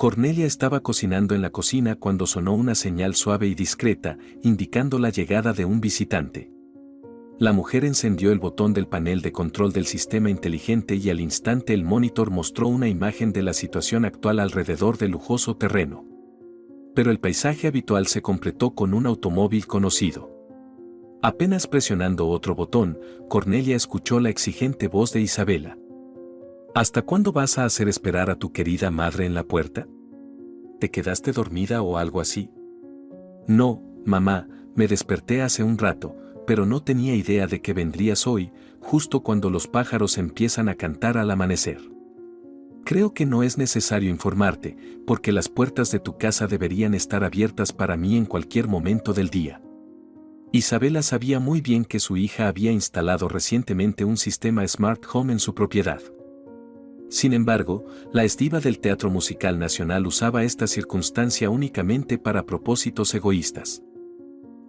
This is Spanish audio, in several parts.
Cornelia estaba cocinando en la cocina cuando sonó una señal suave y discreta, indicando la llegada de un visitante. La mujer encendió el botón del panel de control del sistema inteligente y al instante el monitor mostró una imagen de la situación actual alrededor del lujoso terreno. Pero el paisaje habitual se completó con un automóvil conocido. Apenas presionando otro botón, Cornelia escuchó la exigente voz de Isabela. ¿Hasta cuándo vas a hacer esperar a tu querida madre en la puerta? ¿Te quedaste dormida o algo así? No, mamá, me desperté hace un rato, pero no tenía idea de que vendrías hoy, justo cuando los pájaros empiezan a cantar al amanecer. Creo que no es necesario informarte, porque las puertas de tu casa deberían estar abiertas para mí en cualquier momento del día. Isabela sabía muy bien que su hija había instalado recientemente un sistema Smart Home en su propiedad. Sin embargo, la diva del Teatro Musical Nacional usaba esta circunstancia únicamente para propósitos egoístas.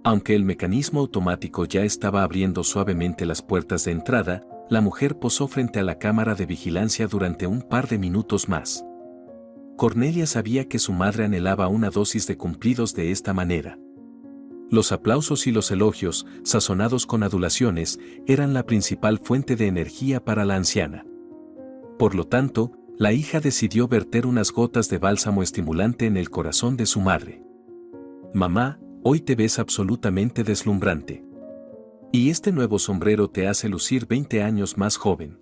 Aunque el mecanismo automático ya estaba abriendo suavemente las puertas de entrada, la mujer posó frente a la cámara de vigilancia durante un par de minutos más. Cornelia sabía que su madre anhelaba una dosis de cumplidos de esta manera. Los aplausos y los elogios, sazonados con adulaciones, eran la principal fuente de energía para la anciana. Por lo tanto, la hija decidió verter unas gotas de bálsamo estimulante en el corazón de su madre. Mamá, hoy te ves absolutamente deslumbrante. Y este nuevo sombrero te hace lucir 20 años más joven.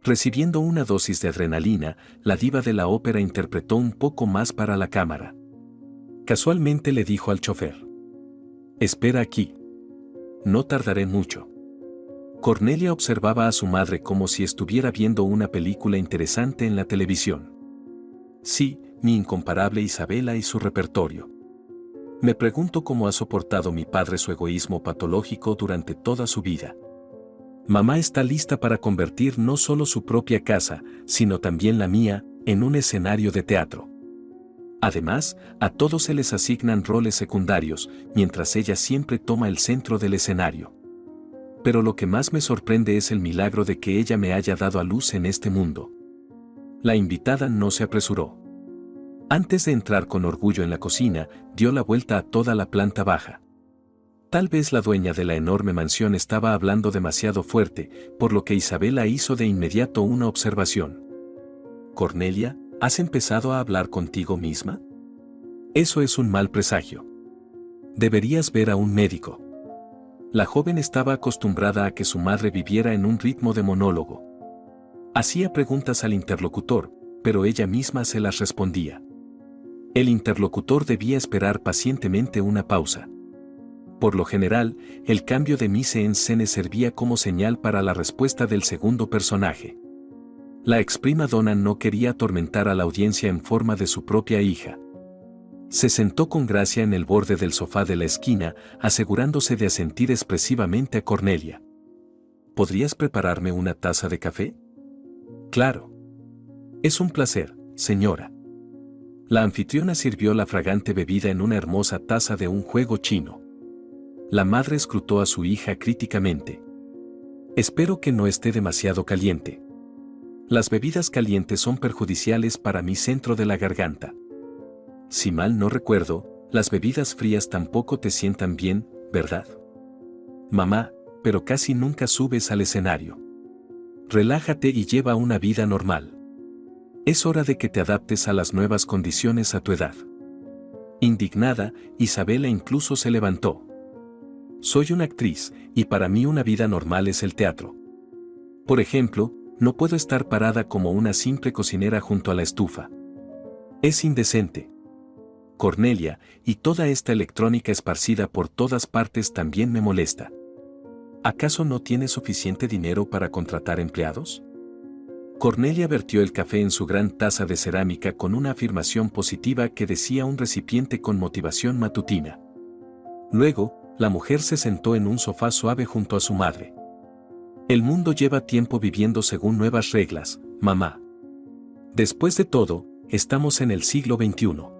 Recibiendo una dosis de adrenalina, la diva de la ópera interpretó un poco más para la cámara. Casualmente le dijo al chofer: espera aquí. No tardaré mucho. Cornelia observaba a su madre como si estuviera viendo una película interesante en la televisión. Sí, mi incomparable Isabela y su repertorio. Me pregunto cómo ha soportado mi padre su egoísmo patológico durante toda su vida. Mamá está lista para convertir no solo su propia casa, sino también la mía, en un escenario de teatro. Además, a todos se les asignan roles secundarios, mientras ella siempre toma el centro del escenario. Pero lo que más me sorprende es el milagro de que ella me haya dado a luz en este mundo. La invitada no se apresuró. Antes de entrar con orgullo en la cocina, dio la vuelta a toda la planta baja. Tal vez la dueña de la enorme mansión estaba hablando demasiado fuerte, por lo que Isabela hizo de inmediato una observación. Cornelia, ¿has empezado a hablar contigo misma? Eso es un mal presagio. Deberías ver a un médico. La joven estaba acostumbrada a que su madre viviera en un ritmo de monólogo. Hacía preguntas al interlocutor, pero ella misma se las respondía. El interlocutor debía esperar pacientemente una pausa. Por lo general, el cambio de mise en scène servía como señal para la respuesta del segundo personaje. La ex prima donna no quería atormentar a la audiencia en forma de su propia hija. Se sentó con gracia en el borde del sofá de la esquina, asegurándose de asentir expresivamente a Cornelia. ¿Podrías prepararme una taza de café? Claro. Es un placer, señora. La anfitriona sirvió la fragante bebida en una hermosa taza de un juego chino. La madre escrutó a su hija críticamente. Espero que no esté demasiado caliente. Las bebidas calientes son perjudiciales para mi centro de la garganta. Si mal no recuerdo, las bebidas frías tampoco te sientan bien, ¿verdad? Mamá, pero casi nunca subes al escenario. Relájate y lleva una vida normal. Es hora de que te adaptes a las nuevas condiciones a tu edad. Indignada, Isabela incluso se levantó. Soy una actriz, y para mí una vida normal es el teatro. Por ejemplo, no puedo estar parada como una simple cocinera junto a la estufa. Es indecente. Cornelia, y toda esta electrónica esparcida por todas partes también me molesta. ¿Acaso no tienes suficiente dinero para contratar empleados? Cornelia vertió el café en su gran taza de cerámica con una afirmación positiva que decía un recipiente con motivación matutina. Luego, la mujer se sentó en un sofá suave junto a su madre. El mundo lleva tiempo viviendo según nuevas reglas, mamá. Después de todo, estamos en el siglo XXI.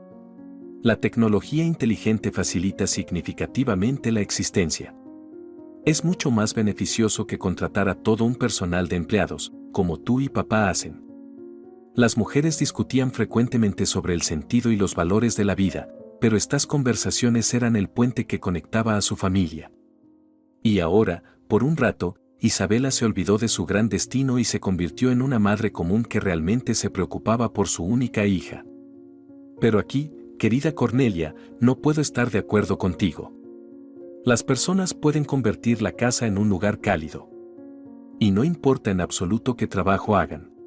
La tecnología inteligente facilita significativamente la existencia. Es mucho más beneficioso que contratar a todo un personal de empleados, como tú y papá hacen. Las mujeres discutían frecuentemente sobre el sentido y los valores de la vida, pero estas conversaciones eran el puente que conectaba a su familia. Y ahora, por un rato, Isabela se olvidó de su gran destino y se convirtió en una madre común que realmente se preocupaba por su única hija. Pero aquí, querida Cornelia, no puedo estar de acuerdo contigo. Las personas pueden convertir la casa en un lugar cálido. Y no importa en absoluto qué trabajo hagan.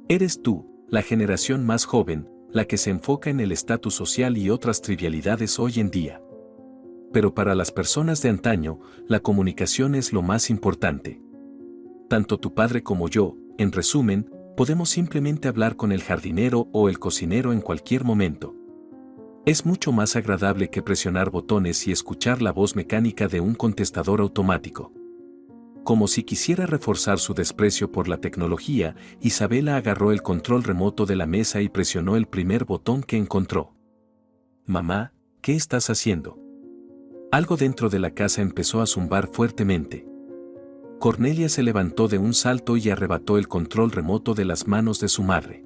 Eres tú, la generación más joven, la que se enfoca en el estatus social y otras trivialidades hoy en día. Pero para las personas de antaño, la comunicación es lo más importante. Tanto tu padre como yo, en resumen, podemos simplemente hablar con el jardinero o el cocinero en cualquier momento. Es mucho más agradable que presionar botones y escuchar la voz mecánica de un contestador automático. Como si quisiera reforzar su desprecio por la tecnología, Isabela agarró el control remoto de la mesa y presionó el primer botón que encontró. Mamá, ¿qué estás haciendo? Algo dentro de la casa empezó a zumbar fuertemente. Cornelia se levantó de un salto y arrebató el control remoto de las manos de su madre.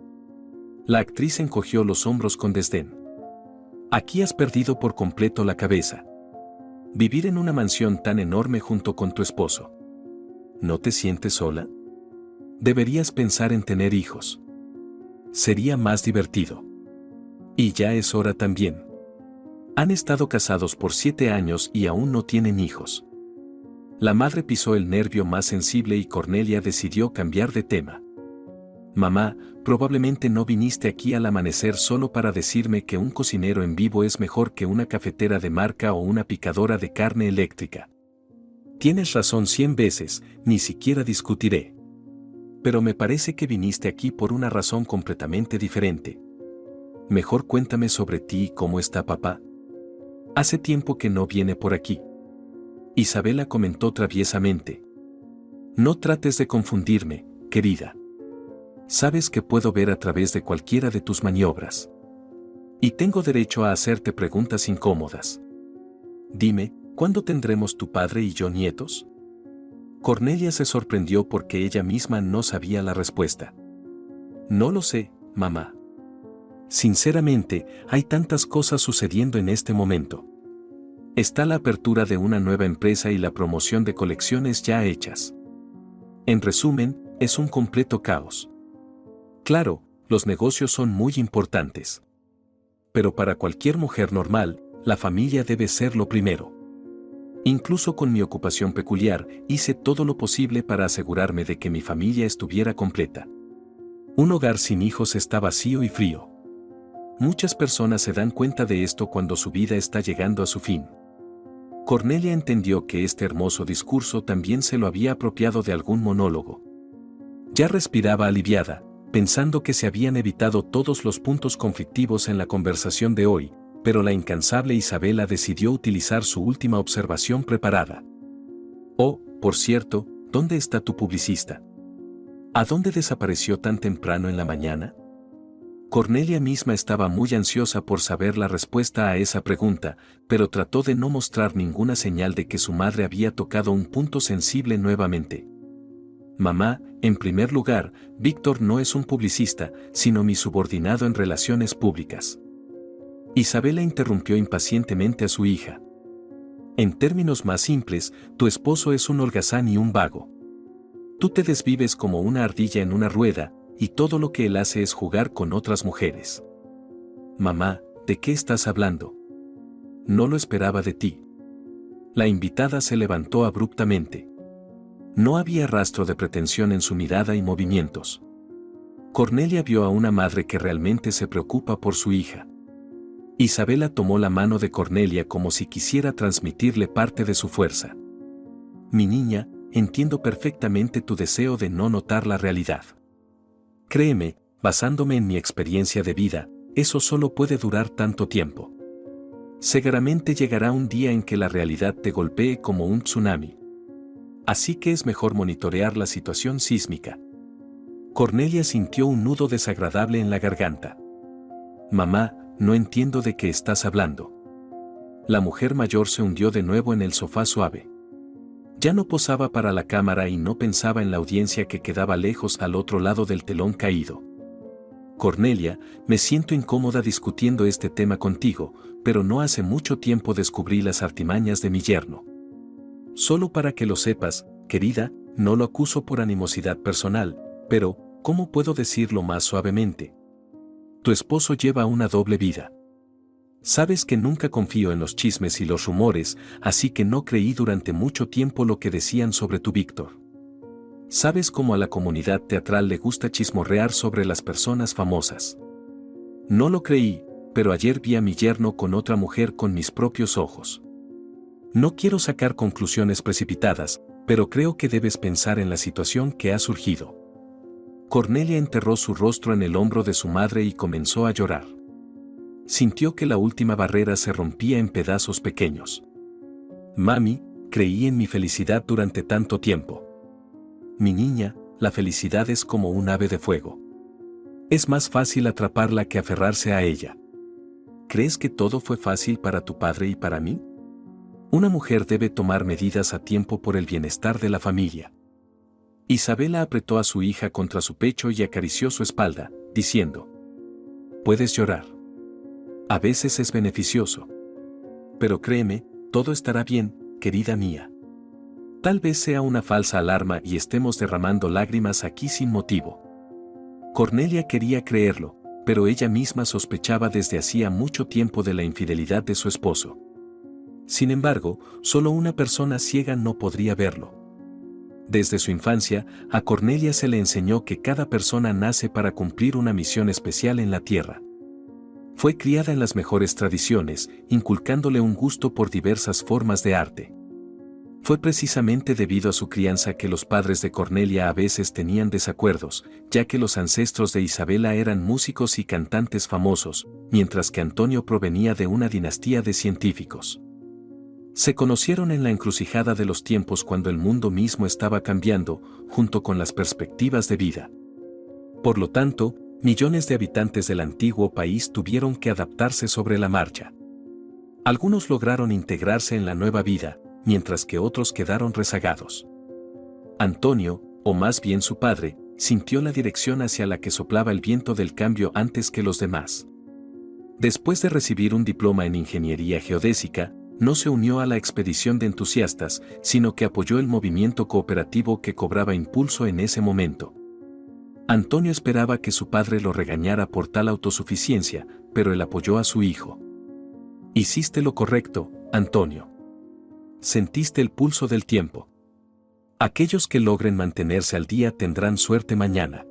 La actriz encogió los hombros con desdén. Aquí has perdido por completo la cabeza. Vivir en una mansión tan enorme junto con tu esposo. ¿No te sientes sola? Deberías pensar en tener hijos. Sería más divertido. Y ya es hora también. Han estado casados por 7 años y aún no tienen hijos. La madre pisó el nervio más sensible y Cornelia decidió cambiar de tema. Mamá, probablemente no viniste aquí al amanecer solo para decirme que un cocinero en vivo es mejor que una cafetera de marca o una picadora de carne eléctrica. Tienes razón 100 veces, ni siquiera discutiré. Pero me parece que viniste aquí por una razón completamente diferente. Mejor cuéntame sobre ti y cómo está papá. Hace tiempo que no viene por aquí. Isabela comentó traviesamente. No trates de confundirme, querida. Sabes que puedo ver a través de cualquiera de tus maniobras. Y tengo derecho a hacerte preguntas incómodas. Dime, ¿cuándo tendremos tu padre y yo nietos? Cornelia se sorprendió porque ella misma no sabía la respuesta. No lo sé, mamá. Sinceramente, hay tantas cosas sucediendo en este momento. Está la apertura de una nueva empresa y la promoción de colecciones ya hechas. En resumen, es un completo caos. Claro, los negocios son muy importantes. Pero para cualquier mujer normal, la familia debe ser lo primero. Incluso con mi ocupación peculiar, hice todo lo posible para asegurarme de que mi familia estuviera completa. Un hogar sin hijos está vacío y frío. Muchas personas se dan cuenta de esto cuando su vida está llegando a su fin. Cornelia entendió que este hermoso discurso también se lo había apropiado de algún monólogo. Ya respiraba aliviada, pensando que se habían evitado todos los puntos conflictivos en la conversación de hoy, pero la incansable Isabela decidió utilizar su última observación preparada. Oh, por cierto, ¿dónde está tu publicista? ¿A dónde desapareció tan temprano en la mañana? Cornelia misma estaba muy ansiosa por saber la respuesta a esa pregunta, pero trató de no mostrar ninguna señal de que su madre había tocado un punto sensible nuevamente. Mamá, en primer lugar, Víctor no es un publicista, sino mi subordinado en relaciones públicas. Isabela interrumpió impacientemente a su hija. En términos más simples, tu esposo es un holgazán y un vago. Tú te desvives como una ardilla en una rueda, y todo lo que él hace es jugar con otras mujeres. Mamá, ¿de qué estás hablando? No lo esperaba de ti. La invitada se levantó abruptamente. No había rastro de pretensión en su mirada y movimientos. Cornelia vio a una madre que realmente se preocupa por su hija. Isabela tomó la mano de Cornelia como si quisiera transmitirle parte de su fuerza. Mi niña, entiendo perfectamente tu deseo de no notar la realidad. Créeme, basándome en mi experiencia de vida, eso solo puede durar tanto tiempo. Seguramente llegará un día en que la realidad te golpee como un tsunami. Así que es mejor monitorear la situación sísmica. Cornelia sintió un nudo desagradable en la garganta. Mamá, no entiendo de qué estás hablando. La mujer mayor se hundió de nuevo en el sofá suave. Ya no posaba para la cámara y no pensaba en la audiencia que quedaba lejos al otro lado del telón caído. Cornelia, me siento incómoda discutiendo este tema contigo, pero no hace mucho tiempo descubrí las artimañas de mi yerno. Solo para que lo sepas, querida, no lo acuso por animosidad personal, pero, ¿cómo puedo decirlo más suavemente? Tu esposo lleva una doble vida. Sabes que nunca confío en los chismes y los rumores, así que no creí durante mucho tiempo lo que decían sobre tu Víctor. Sabes cómo a la comunidad teatral le gusta chismorrear sobre las personas famosas. No lo creí, pero ayer vi a mi yerno con otra mujer con mis propios ojos. No quiero sacar conclusiones precipitadas, pero creo que debes pensar en la situación que ha surgido. Cornelia enterró su rostro en el hombro de su madre y comenzó a llorar. Sintió que la última barrera se rompía en pedazos pequeños. Mami, creí en mi felicidad durante tanto tiempo. Mi niña, la felicidad es como un ave de fuego. Es más fácil atraparla que aferrarse a ella. ¿Crees que todo fue fácil para tu padre y para mí? Una mujer debe tomar medidas a tiempo por el bienestar de la familia. Isabela apretó a su hija contra su pecho y acarició su espalda, diciendo: puedes llorar. A veces es beneficioso. Pero créeme, todo estará bien, querida mía. Tal vez sea una falsa alarma y estemos derramando lágrimas aquí sin motivo. Cornelia quería creerlo, pero ella misma sospechaba desde hacía mucho tiempo de la infidelidad de su esposo. Sin embargo, solo una persona ciega no podría verlo. Desde su infancia, a Cornelia se le enseñó que cada persona nace para cumplir una misión especial en la tierra. Fue criada en las mejores tradiciones, inculcándole un gusto por diversas formas de arte. Fue precisamente debido a su crianza que los padres de Cornelia a veces tenían desacuerdos, ya que los ancestros de Isabela eran músicos y cantantes famosos, mientras que Antonio provenía de una dinastía de científicos. Se conocieron en la encrucijada de los tiempos cuando el mundo mismo estaba cambiando, junto con las perspectivas de vida. Por lo tanto, millones de habitantes del antiguo país tuvieron que adaptarse sobre la marcha. Algunos lograron integrarse en la nueva vida, mientras que otros quedaron rezagados. Antonio, o más bien su padre, sintió la dirección hacia la que soplaba el viento del cambio antes que los demás. Después de recibir un diploma en ingeniería geodésica, no se unió a la expedición de entusiastas, sino que apoyó el movimiento cooperativo que cobraba impulso en ese momento. Antonio esperaba que su padre lo regañara por tal autosuficiencia, pero él apoyó a su hijo. Hiciste lo correcto, Antonio. Sentiste el pulso del tiempo. Aquellos que logren mantenerse al día tendrán suerte mañana.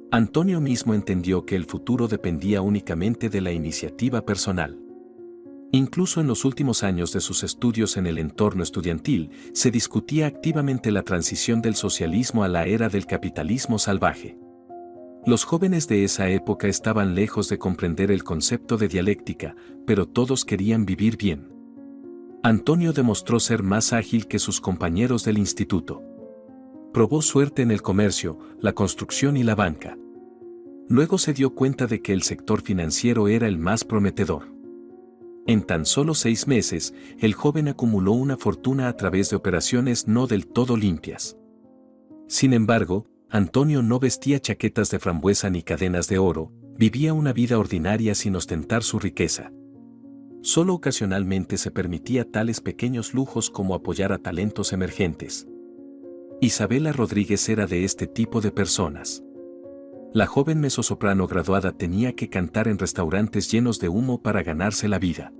Antonio mismo entendió que el futuro dependía únicamente de la iniciativa personal. Incluso en los últimos años de sus estudios en el entorno estudiantil, se discutía activamente la transición del socialismo a la era del capitalismo salvaje. Los jóvenes de esa época estaban lejos de comprender el concepto de dialéctica, pero todos querían vivir bien. Antonio demostró ser más ágil que sus compañeros del instituto. Probó suerte en el comercio, la construcción y la banca. Luego se dio cuenta de que el sector financiero era el más prometedor. En tan solo 6 meses, el joven acumuló una fortuna a través de operaciones no del todo limpias. Sin embargo, Antonio no vestía chaquetas de frambuesa ni cadenas de oro, vivía una vida ordinaria sin ostentar su riqueza. Solo ocasionalmente se permitía tales pequeños lujos como apoyar a talentos emergentes. Isabela Rodríguez era de este tipo de personas. La joven mezzosoprano graduada tenía que cantar en restaurantes llenos de humo para ganarse la vida.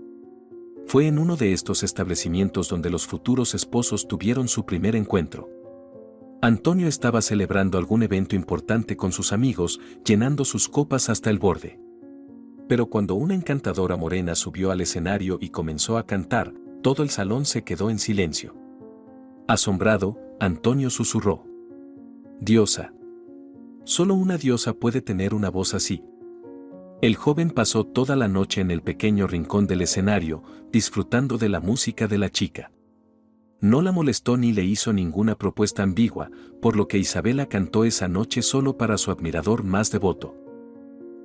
Fue en uno de estos establecimientos donde los futuros esposos tuvieron su primer encuentro. Antonio estaba celebrando algún evento importante con sus amigos, llenando sus copas hasta el borde. Pero cuando una encantadora morena subió al escenario y comenzó a cantar, todo el salón se quedó en silencio. Asombrado, Antonio susurró: «Diosa. Solo una diosa puede tener una voz así». El joven pasó toda la noche en el pequeño rincón del escenario, disfrutando de la música de la chica. No la molestó ni le hizo ninguna propuesta ambigua, por lo que Isabela cantó esa noche solo para su admirador más devoto.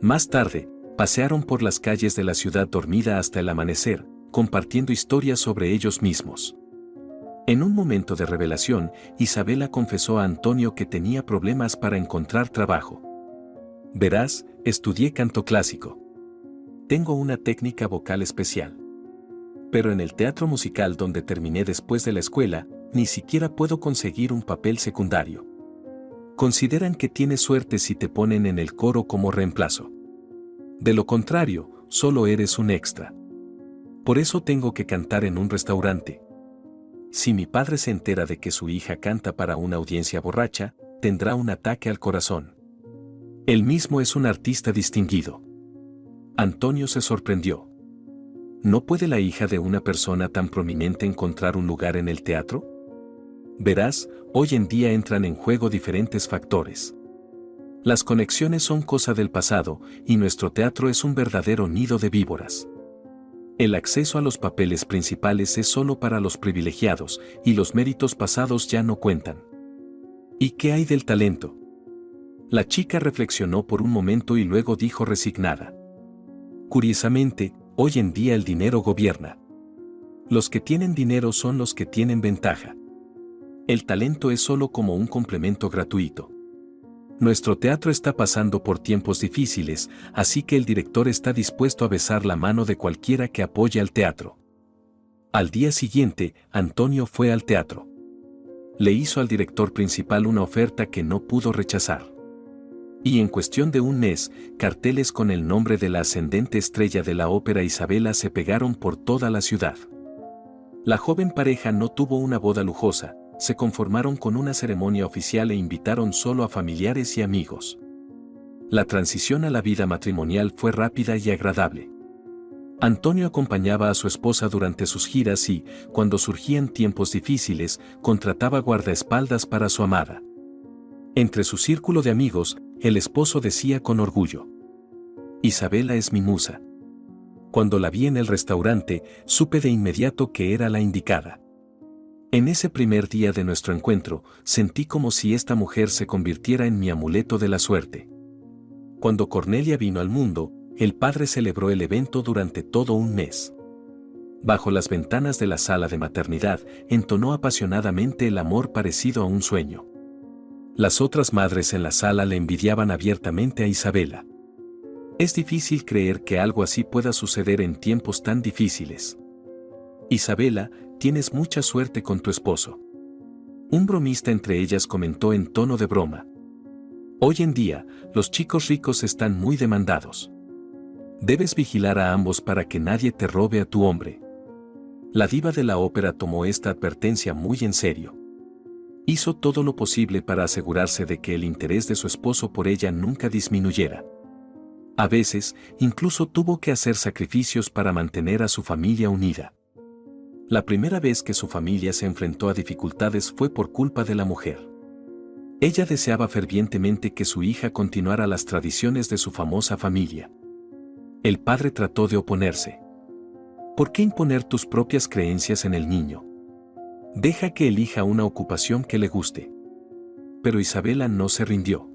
Más tarde, pasearon por las calles de la ciudad dormida hasta el amanecer, compartiendo historias sobre ellos mismos. En un momento de revelación, Isabela confesó a Antonio que tenía problemas para encontrar trabajo. Verás, estudié canto clásico. Tengo una técnica vocal especial. Pero en el teatro musical donde terminé después de la escuela, ni siquiera puedo conseguir un papel secundario. Consideran que tienes suerte si te ponen en el coro como reemplazo. De lo contrario, solo eres un extra. Por eso tengo que cantar en un restaurante. Si mi padre se entera de que su hija canta para una audiencia borracha, tendrá un ataque al corazón. Él mismo es un artista distinguido. Antonio se sorprendió. ¿No puede la hija de una persona tan prominente encontrar un lugar en el teatro? Verás, hoy en día entran en juego diferentes factores. Las conexiones son cosa del pasado y nuestro teatro es un verdadero nido de víboras. El acceso a los papeles principales es solo para los privilegiados y los méritos pasados ya no cuentan. ¿Y qué hay del talento? La chica reflexionó por un momento y luego dijo resignada. Curiosamente, hoy en día el dinero gobierna. Los que tienen dinero son los que tienen ventaja. El talento es solo como un complemento gratuito. Nuestro teatro está pasando por tiempos difíciles, así que el director está dispuesto a besar la mano de cualquiera que apoye al teatro. Al día siguiente, Antonio fue al teatro. Le hizo al director principal una oferta que no pudo rechazar. Y en cuestión de un mes, carteles con el nombre de la ascendente estrella de la ópera Isabela se pegaron por toda la ciudad. La joven pareja no tuvo una boda lujosa, se conformaron con una ceremonia oficial e invitaron solo a familiares y amigos. La transición a la vida matrimonial fue rápida y agradable. Antonio acompañaba a su esposa durante sus giras y, cuando surgían tiempos difíciles, contrataba guardaespaldas para su amada. Entre su círculo de amigos, el esposo decía con orgullo: Isabela es mi musa. Cuando la vi en el restaurante, supe de inmediato que era la indicada. En ese primer día de nuestro encuentro, sentí como si esta mujer se convirtiera en mi amuleto de la suerte. Cuando Cornelia vino al mundo, el padre celebró el evento durante todo un mes. Bajo las ventanas de la sala de maternidad, entonó apasionadamente el amor parecido a un sueño. Las otras madres en la sala le envidiaban abiertamente a Isabela. Es difícil creer que algo así pueda suceder en tiempos tan difíciles. Isabela, tienes mucha suerte con tu esposo. Un bromista entre ellas comentó en tono de broma. Hoy en día, los chicos ricos están muy demandados. Debes vigilar a ambos para que nadie te robe a tu hombre. La diva de la ópera tomó esta advertencia muy en serio. Hizo todo lo posible para asegurarse de que el interés de su esposo por ella nunca disminuyera. A veces, incluso tuvo que hacer sacrificios para mantener a su familia unida. La primera vez que su familia se enfrentó a dificultades fue por culpa de la mujer. Ella deseaba fervientemente que su hija continuara las tradiciones de su famosa familia. El padre trató de oponerse. ¿Por qué imponer tus propias creencias en el niño? Deja que elija una ocupación que le guste. Pero Isabela no se rindió.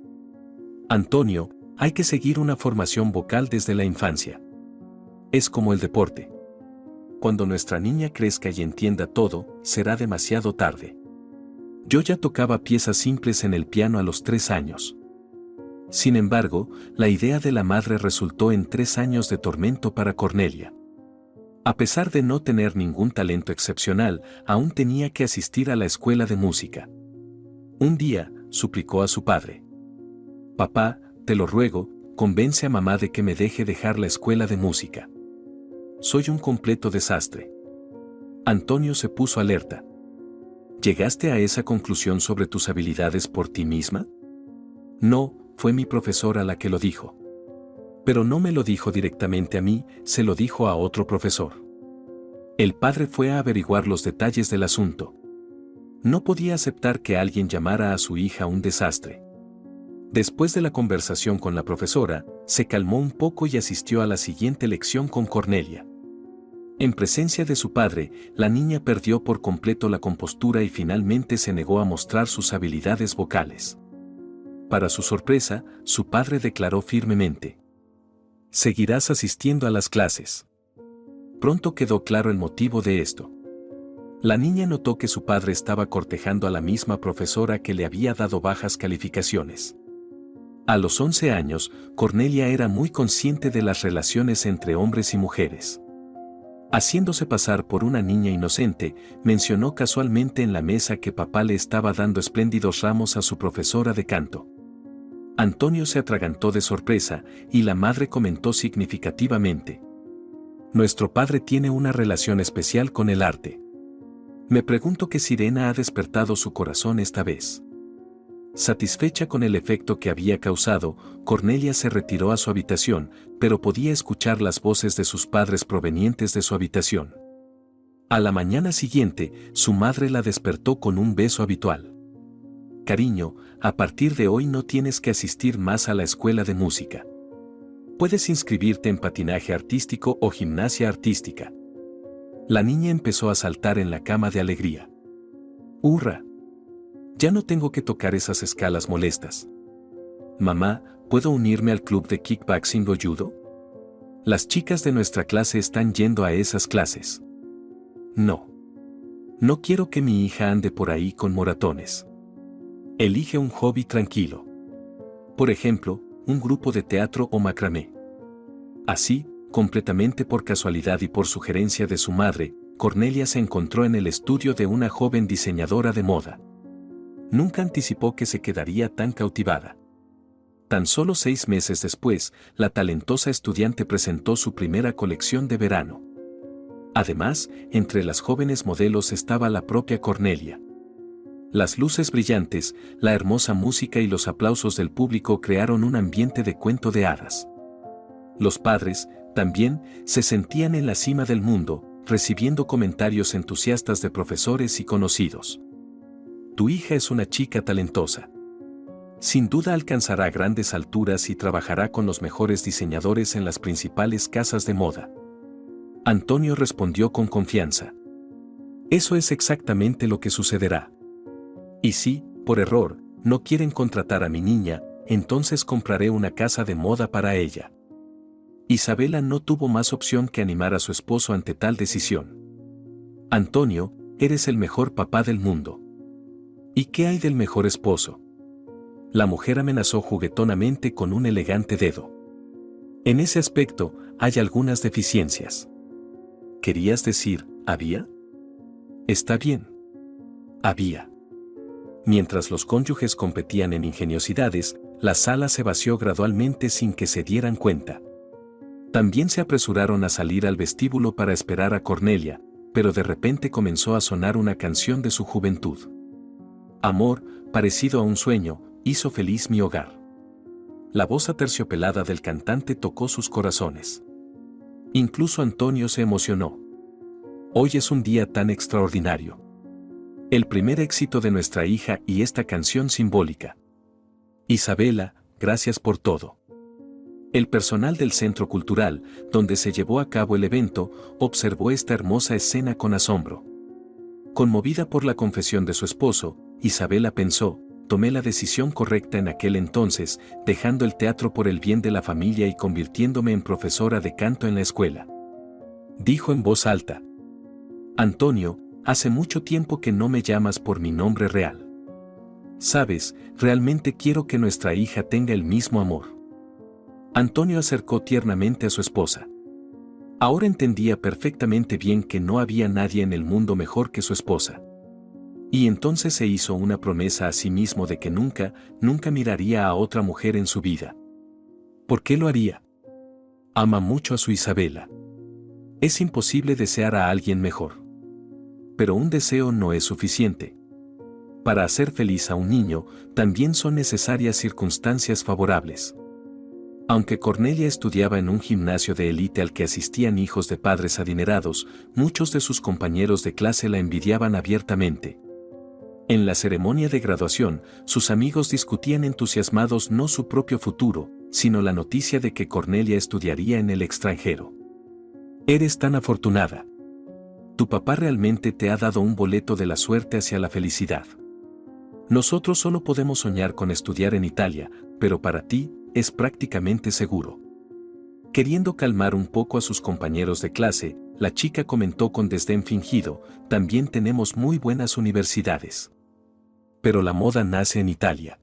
Antonio, hay que seguir una formación vocal desde la infancia. Es como el deporte. Cuando nuestra niña crezca y entienda todo, será demasiado tarde. Yo ya tocaba piezas simples en el piano a los 3 años. Sin embargo, la idea de la madre resultó en 3 años de tormento para Cornelia. A pesar de no tener ningún talento excepcional, aún tenía que asistir a la escuela de música. Un día, suplicó a su padre: Papá, te lo ruego, convence a mamá de que me deje dejar la escuela de música. Soy un completo desastre. Antonio se puso alerta. ¿Llegaste a esa conclusión sobre tus habilidades por ti misma? No, fue mi profesora la que lo dijo. Pero no me lo dijo directamente a mí, se lo dijo a otro profesor. El padre fue a averiguar los detalles del asunto. No podía aceptar que alguien llamara a su hija un desastre. Después de la conversación con la profesora, se calmó un poco y asistió a la siguiente lección con Cornelia. En presencia de su padre, la niña perdió por completo la compostura y finalmente se negó a mostrar sus habilidades vocales. Para su sorpresa, su padre declaró firmemente: seguirás asistiendo a las clases. Pronto quedó claro el motivo de esto. La niña notó que su padre estaba cortejando a la misma profesora que le había dado bajas calificaciones. A los 11 años, Cornelia era muy consciente de las relaciones entre hombres y mujeres. Haciéndose pasar por una niña inocente, mencionó casualmente en la mesa que papá le estaba dando espléndidos ramos a su profesora de canto. Antonio se atragantó de sorpresa y la madre comentó significativamente: «Nuestro padre tiene una relación especial con el arte. Me pregunto qué sirena ha despertado su corazón esta vez». Satisfecha con el efecto que había causado, Cornelia se retiró a su habitación, pero podía escuchar las voces de sus padres provenientes de su habitación. A la mañana siguiente, su madre la despertó con un beso habitual. «Cariño, a partir de hoy no tienes que asistir más a la escuela de música. Puedes inscribirte en patinaje artístico o gimnasia artística». La niña empezó a saltar en la cama de alegría. ¡Hurra! Ya no tengo que tocar esas escalas molestas. Mamá, ¿puedo unirme al club de kickboxing o judo? Las chicas de nuestra clase están yendo a esas clases. No. No quiero que mi hija ande por ahí con moratones. Elige un hobby tranquilo. Por ejemplo, un grupo de teatro o macramé. Así, completamente por casualidad y por sugerencia de su madre, Cornelia se encontró en el estudio de una joven diseñadora de moda. Nunca anticipó que se quedaría tan cautivada. Tan solo 6 meses después, la talentosa estudiante presentó su primera colección de verano. Además, entre las jóvenes modelos estaba la propia Cornelia. Las luces brillantes, la hermosa música y los aplausos del público crearon un ambiente de cuento de hadas. Los padres, también, se sentían en la cima del mundo, recibiendo comentarios entusiastas de profesores y conocidos. Tu hija es una chica talentosa. Sin duda alcanzará grandes alturas y trabajará con los mejores diseñadores en las principales casas de moda. Antonio respondió con confianza. Eso es exactamente lo que sucederá. Y si, por error, no quieren contratar a mi niña, entonces compraré una casa de moda para ella. Isabela no tuvo más opción que animar a su esposo ante tal decisión. Antonio, eres el mejor papá del mundo. ¿Y qué hay del mejor esposo? La mujer amenazó juguetonamente con un elegante dedo. En ese aspecto, hay algunas deficiencias. ¿Querías decir, había? Está bien. Había. Mientras los cónyuges competían en ingeniosidades, la sala se vació gradualmente sin que se dieran cuenta. También se apresuraron a salir al vestíbulo para esperar a Cornelia, pero de repente comenzó a sonar una canción de su juventud. Amor, parecido a un sueño, hizo feliz mi hogar. La voz aterciopelada del cantante tocó sus corazones. Incluso Antonio se emocionó. Hoy es un día tan extraordinario. El primer éxito de nuestra hija y esta canción simbólica. Isabela, gracias por todo. El personal del Centro Cultural, donde se llevó a cabo el evento, observó esta hermosa escena con asombro. Conmovida por la confesión de su esposo, Isabela pensó, tomé la decisión correcta en aquel entonces, dejando el teatro por el bien de la familia y convirtiéndome en profesora de canto en la escuela. Dijo en voz alta. Antonio, hace mucho tiempo que no me llamas por mi nombre real. Sabes, realmente quiero que nuestra hija tenga el mismo amor. Antonio acercó tiernamente a su esposa. Ahora entendía perfectamente bien que no había nadie en el mundo mejor que su esposa. Y entonces se hizo una promesa a sí mismo de que nunca miraría a otra mujer en su vida. ¿Por qué lo haría? Ama mucho a su Isabela. Es imposible desear a alguien mejor. Pero un deseo no es suficiente. Para hacer feliz a un niño, también son necesarias circunstancias favorables. Aunque Cornelia estudiaba en un gimnasio de élite al que asistían hijos de padres adinerados, muchos de sus compañeros de clase la envidiaban abiertamente. En la ceremonia de graduación, sus amigos discutían entusiasmados no su propio futuro, sino la noticia de que Cornelia estudiaría en el extranjero. Eres tan afortunada. Tu papá realmente te ha dado un boleto de la suerte hacia la felicidad. Nosotros solo podemos soñar con estudiar en Italia, pero para ti, es prácticamente seguro. Queriendo calmar un poco a sus compañeros de clase, la chica comentó con desdén fingido, también tenemos muy buenas universidades. Pero la moda nace en Italia.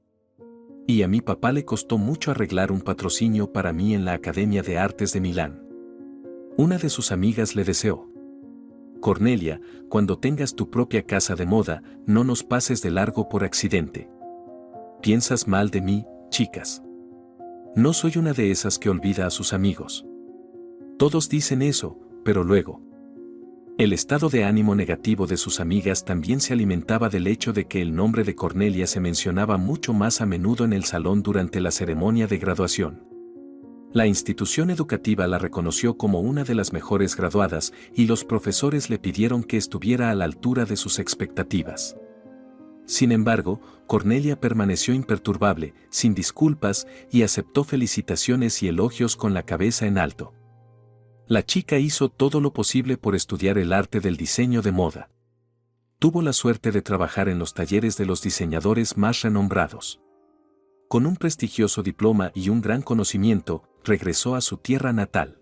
Y a mi papá le costó mucho arreglar un patrocinio para mí en la Academia de Artes de Milán. Una de sus amigas le deseó: Cornelia, cuando tengas tu propia casa de moda, no nos pases de largo por accidente. Piensas mal de mí, chicas. No soy una de esas que olvida a sus amigos. Todos dicen eso, pero luego. El estado de ánimo negativo de sus amigas también se alimentaba del hecho de que el nombre de Cornelia se mencionaba mucho más a menudo en el salón durante la ceremonia de graduación. La institución educativa la reconoció como una de las mejores graduadas y los profesores le pidieron que estuviera a la altura de sus expectativas. Sin embargo, Cornelia permaneció imperturbable, sin disculpas, y aceptó felicitaciones y elogios con la cabeza en alto. La chica hizo todo lo posible por estudiar el arte del diseño de moda. Tuvo la suerte de trabajar en los talleres de los diseñadores más renombrados. Con un prestigioso diploma y un gran conocimiento, regresó a su tierra natal.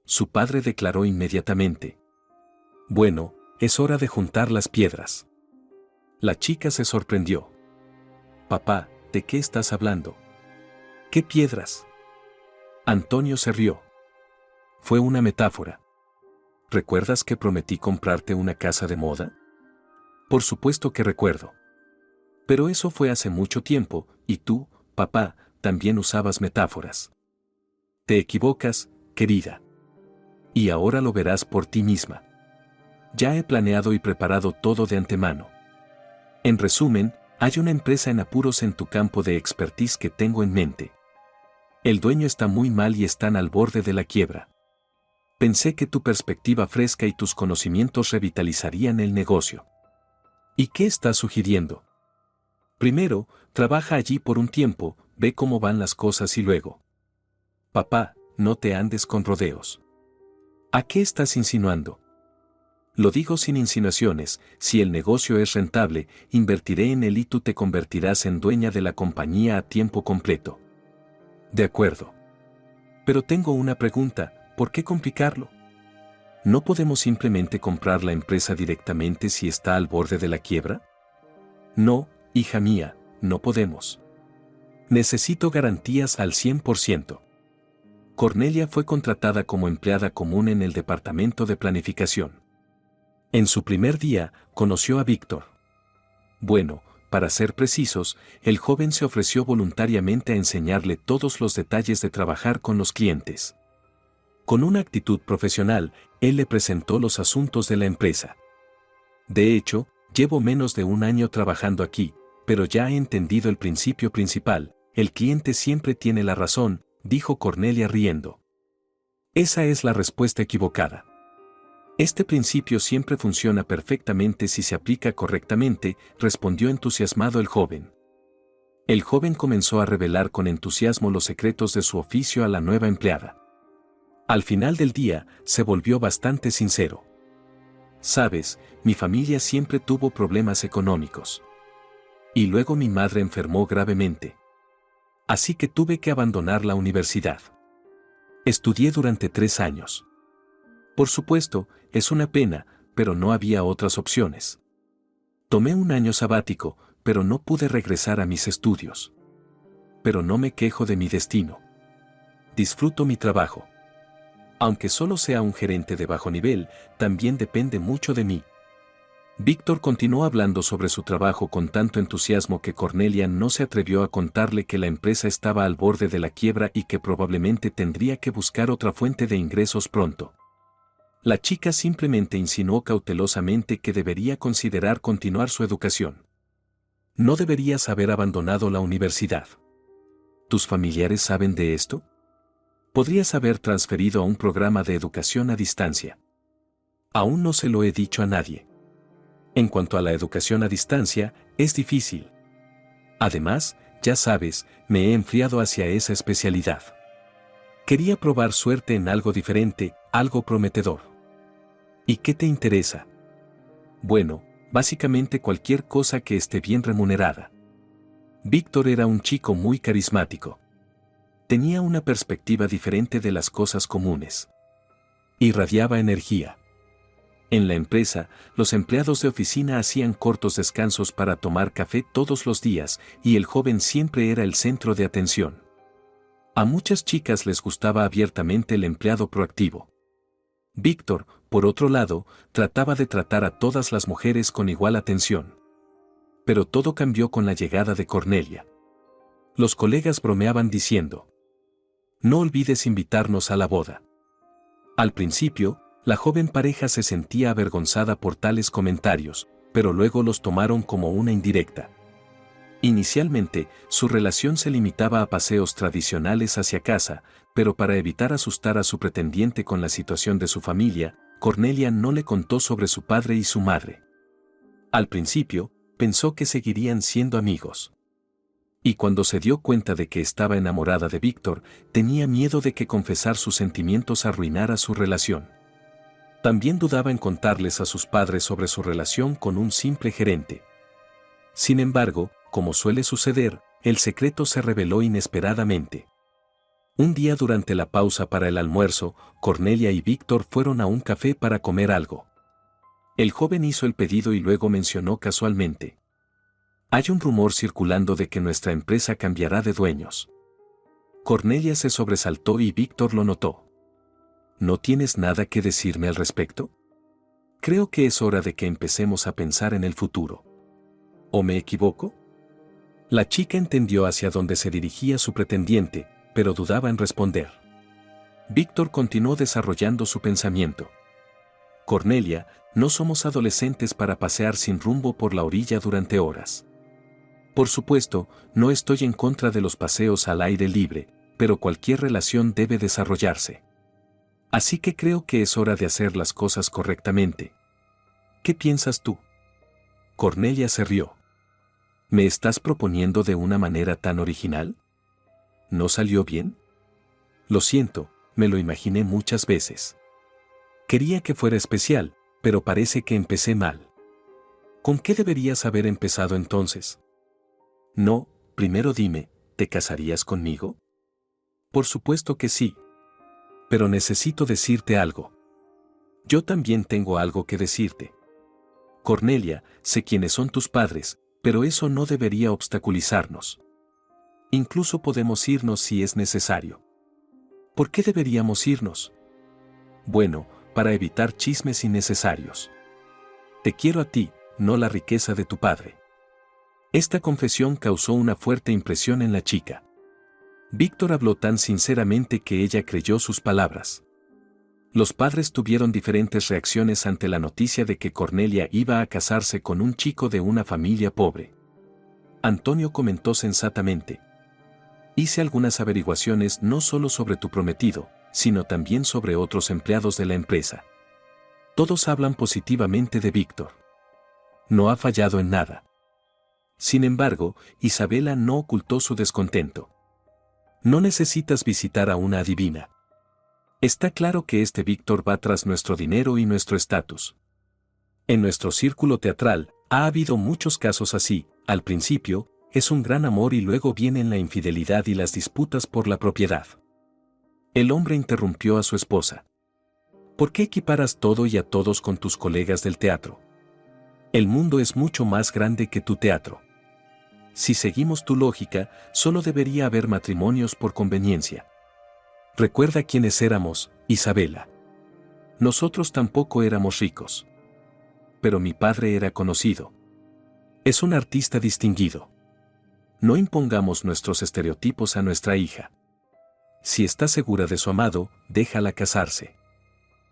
Su padre declaró inmediatamente: «Bueno, es hora de juntar las piedras». La chica se sorprendió. «Papá, ¿de qué estás hablando? ¿Qué piedras?». Antonio se rió. «Fue una metáfora. ¿Recuerdas que prometí comprarte una casa de moda?». «Por supuesto que recuerdo. Pero eso fue hace mucho tiempo, y tú, papá, también usabas metáforas». «Te equivocas, querida. Y ahora lo verás por ti misma. Ya he planeado y preparado todo de antemano. En resumen, hay una empresa en apuros en tu campo de expertise que tengo en mente. El dueño está muy mal y están al borde de la quiebra. Pensé que tu perspectiva fresca y tus conocimientos revitalizarían el negocio». «¿Y qué estás sugiriendo?». «Primero, trabaja allí por un tiempo, ve cómo van las cosas y luego». «Papá, no te andes con rodeos». «¿A qué estás insinuando?». «Lo digo sin insinuaciones, si el negocio es rentable, invertiré en él y tú te convertirás en dueña de la compañía a tiempo completo». «De acuerdo. Pero tengo una pregunta. ¿Por qué complicarlo? ¿No podemos simplemente comprar la empresa directamente si está al borde de la quiebra?». «No, hija mía, no podemos. Necesito garantías al 100%. Cornelia fue contratada como empleada común en el departamento de planificación. En su primer día, conoció a Víctor. Bueno, para ser precisos, el joven se ofreció voluntariamente a enseñarle todos los detalles de trabajar con los clientes. Con una actitud profesional, él le presentó los asuntos de la empresa. «De hecho, llevo menos de un año trabajando aquí, pero ya he entendido el principio principal: el cliente siempre tiene la razón», dijo Cornelia riendo. «Esa es la respuesta equivocada. Este principio siempre funciona perfectamente si se aplica correctamente», respondió entusiasmado el joven. El joven comenzó a revelar con entusiasmo los secretos de su oficio a la nueva empleada. Al final del día, se volvió bastante sincero. «Sabes, mi familia siempre tuvo problemas económicos. Y luego mi madre enfermó gravemente. Así que tuve que abandonar la universidad. Estudié durante 3 años. Por supuesto, es una pena, pero no había otras opciones. Tomé un año sabático, pero no pude regresar a mis estudios. Pero no me quejo de mi destino. Disfruto mi trabajo. Aunque solo sea un gerente de bajo nivel, también depende mucho de mí». Víctor continuó hablando sobre su trabajo con tanto entusiasmo que Cornelia no se atrevió a contarle que la empresa estaba al borde de la quiebra y que probablemente tendría que buscar otra fuente de ingresos pronto. La chica simplemente insinuó cautelosamente que debería considerar continuar su educación. «No deberías haber abandonado la universidad. ¿Tus familiares saben de esto? Podrías haber transferido a un programa de educación a distancia». «Aún no se lo he dicho a nadie. En cuanto a la educación a distancia, es difícil. Además, ya sabes, me he enfriado hacia esa especialidad. Quería probar suerte en algo diferente, algo prometedor». «¿Y qué te interesa?». «Bueno, básicamente cualquier cosa que esté bien remunerada». Víctor era un chico muy carismático. Tenía una perspectiva diferente de las cosas comunes. Irradiaba energía. En la empresa, los empleados de oficina hacían cortos descansos para tomar café todos los días, y el joven siempre era el centro de atención. A muchas chicas les gustaba abiertamente el empleado proactivo. Víctor, por otro lado, trataba de tratar a todas las mujeres con igual atención. Pero todo cambió con la llegada de Cornelia. Los colegas bromeaban diciendo: «No olvides invitarnos a la boda». Al principio, la joven pareja se sentía avergonzada por tales comentarios, pero luego los tomaron como una indirecta. Inicialmente, su relación se limitaba a paseos tradicionales hacia casa, pero para evitar asustar a su pretendiente con la situación de su familia, Cornelia no le contó sobre su padre y su madre. Al principio, pensó que seguirían siendo amigos. Y cuando se dio cuenta de que estaba enamorada de Víctor, tenía miedo de que confesar sus sentimientos arruinara su relación. También dudaba en contarles a sus padres sobre su relación con un simple gerente. Sin embargo, como suele suceder, el secreto se reveló inesperadamente. Un día durante la pausa para el almuerzo, Cornelia y Víctor fueron a un café para comer algo. El joven hizo el pedido y luego mencionó casualmente: «Hay un rumor circulando de que nuestra empresa cambiará de dueños». Cornelia se sobresaltó y Víctor lo notó. «¿No tienes nada que decirme al respecto? Creo que es hora de que empecemos a pensar en el futuro. ¿O me equivoco?». La chica entendió hacia dónde se dirigía su pretendiente, pero dudaba en responder. Víctor continuó desarrollando su pensamiento. «Cornelia, no somos adolescentes para pasear sin rumbo por la orilla durante horas. Por supuesto, no estoy en contra de los paseos al aire libre, pero cualquier relación debe desarrollarse. Así que creo que es hora de hacer las cosas correctamente. ¿Qué piensas tú?». Cornelia se rió. «¿Me estás proponiendo de una manera tan original? ¿No salió bien?». «Lo siento, me lo imaginé muchas veces. Quería que fuera especial, pero parece que empecé mal». «¿Con qué deberías haber empezado entonces?». «No, primero dime, ¿te casarías conmigo?». «Por supuesto que sí. Pero necesito decirte algo». «Yo también tengo algo que decirte. Cornelia, sé quiénes son tus padres, pero eso no debería obstaculizarnos. Incluso podemos irnos si es necesario». «¿Por qué deberíamos irnos?». «Bueno, para evitar chismes innecesarios. Te quiero a ti, no la riqueza de tu padre». Esta confesión causó una fuerte impresión en la chica. Víctor habló tan sinceramente que ella creyó sus palabras. Los padres tuvieron diferentes reacciones ante la noticia de que Cornelia iba a casarse con un chico de una familia pobre. Antonio comentó sensatamente: «Hice algunas averiguaciones no solo sobre tu prometido, sino también sobre otros empleados de la empresa. Todos hablan positivamente de Víctor. No ha fallado en nada». Sin embargo, Isabela no ocultó su descontento. «No necesitas visitar a una adivina. Está claro que este Víctor va tras nuestro dinero y nuestro estatus. En nuestro círculo teatral, ha habido muchos casos así. Al principio, es un gran amor y luego vienen la infidelidad y las disputas por la propiedad». El hombre interrumpió a su esposa. «¿Por qué equiparas todo y a todos con tus colegas del teatro? El mundo es mucho más grande que tu teatro. Si seguimos tu lógica, solo debería haber matrimonios por conveniencia. Recuerda quiénes éramos, Isabela. Nosotros tampoco éramos ricos. Pero mi padre era conocido. Es un artista distinguido. No impongamos nuestros estereotipos a nuestra hija. Si está segura de su amado, déjala casarse.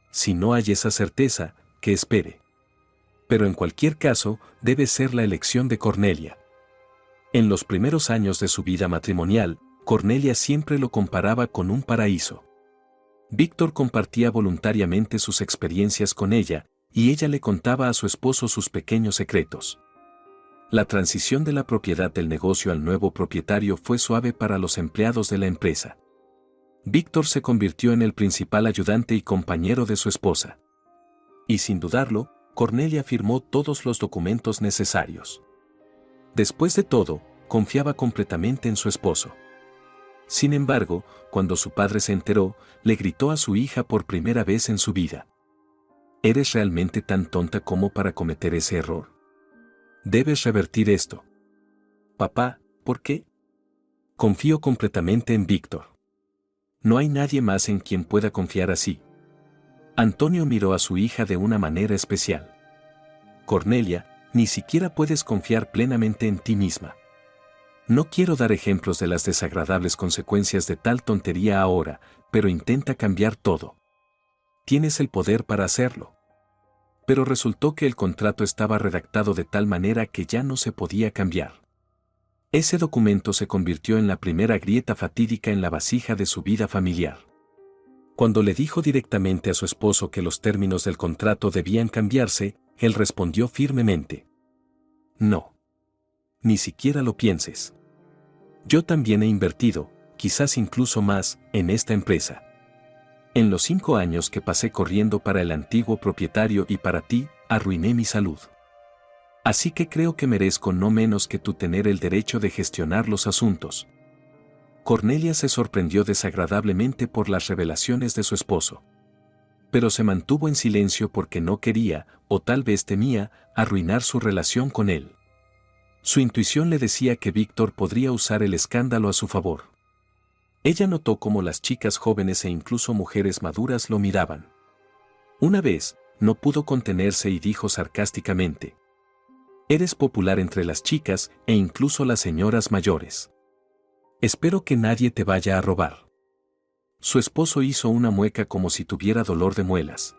Si no hay esa certeza, que espere. Pero en cualquier caso, debe ser la elección de Cornelia». En los primeros años de su vida matrimonial, Cornelia siempre lo comparaba con un paraíso. Víctor compartía voluntariamente sus experiencias con ella, y ella le contaba a su esposo sus pequeños secretos. La transición de la propiedad del negocio al nuevo propietario fue suave para los empleados de la empresa. Víctor se convirtió en el principal ayudante y compañero de su esposa. Y sin dudarlo, Cornelia firmó todos los documentos necesarios. Después de todo, confiaba completamente en su esposo. Sin embargo, cuando su padre se enteró, le gritó a su hija por primera vez en su vida. ¿Eres realmente tan tonta como para cometer ese error? Debes revertir esto. Papá, ¿por qué? Confío completamente en Víctor. No hay nadie más en quien pueda confiar así. Antonio miró a su hija de una manera especial. Cornelia, ni siquiera puedes confiar plenamente en ti misma. No quiero dar ejemplos de las desagradables consecuencias de tal tontería ahora, pero intenta cambiar todo. Tienes el poder para hacerlo. Pero resultó que el contrato estaba redactado de tal manera que ya no se podía cambiar. Ese documento se convirtió en la primera grieta fatídica en la vasija de su vida familiar. Cuando le dijo directamente a su esposo que los términos del contrato debían cambiarse, él respondió firmemente: no. Ni siquiera lo pienses. Yo también he invertido, quizás incluso más, en esta empresa. En los 5 años que pasé corriendo para el antiguo propietario y para ti, arruiné mi salud. Así que creo que merezco no menos que tú tener el derecho de gestionar los asuntos. Cornelia se sorprendió desagradablemente por las revelaciones de su esposo. Pero se mantuvo en silencio porque no quería, o tal vez temía, arruinar su relación con él. Su intuición le decía que Víctor podría usar el escándalo a su favor. Ella notó cómo las chicas jóvenes e incluso mujeres maduras lo miraban. Una vez, no pudo contenerse y dijo sarcásticamente: eres popular entre las chicas e incluso las señoras mayores. Espero que nadie te vaya a robar. Su esposo hizo una mueca como si tuviera dolor de muelas.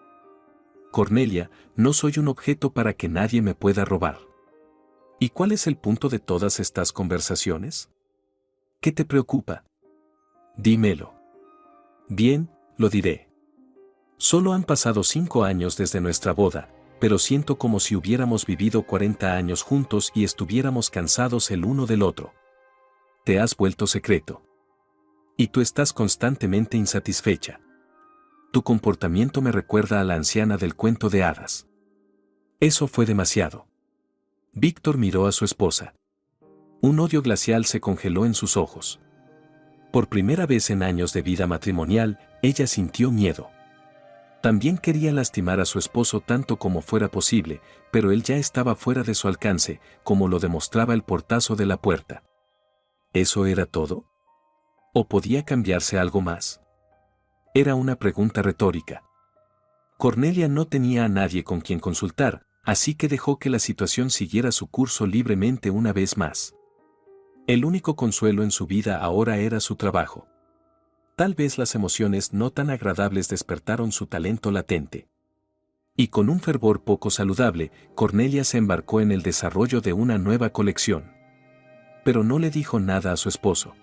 Cornelia, no soy un objeto para que nadie me pueda robar. ¿Y cuál es el punto de todas estas conversaciones? ¿Qué te preocupa? Dímelo. Bien, lo diré. Solo han pasado 5 años desde nuestra boda, pero siento como si hubiéramos vivido 40 años juntos y estuviéramos cansados el uno del otro. Te has vuelto secreto. Y tú estás constantemente insatisfecha. Tu comportamiento me recuerda a la anciana del cuento de hadas. Eso fue demasiado. Víctor miró a su esposa. Un odio glacial se congeló en sus ojos. Por primera vez en años de vida matrimonial, ella sintió miedo. También quería lastimar a su esposo tanto como fuera posible, pero él ya estaba fuera de su alcance, como lo demostraba el portazo de la puerta. ¿Eso era todo? ¿O podía cambiarse algo más? Era una pregunta retórica. Cornelia no tenía a nadie con quien consultar, así que dejó que la situación siguiera su curso libremente una vez más. El único consuelo en su vida ahora era su trabajo. Tal vez las emociones no tan agradables despertaron su talento latente. Y con un fervor poco saludable, Cornelia se embarcó en el desarrollo de una nueva colección. Pero no le dijo nada a su esposo.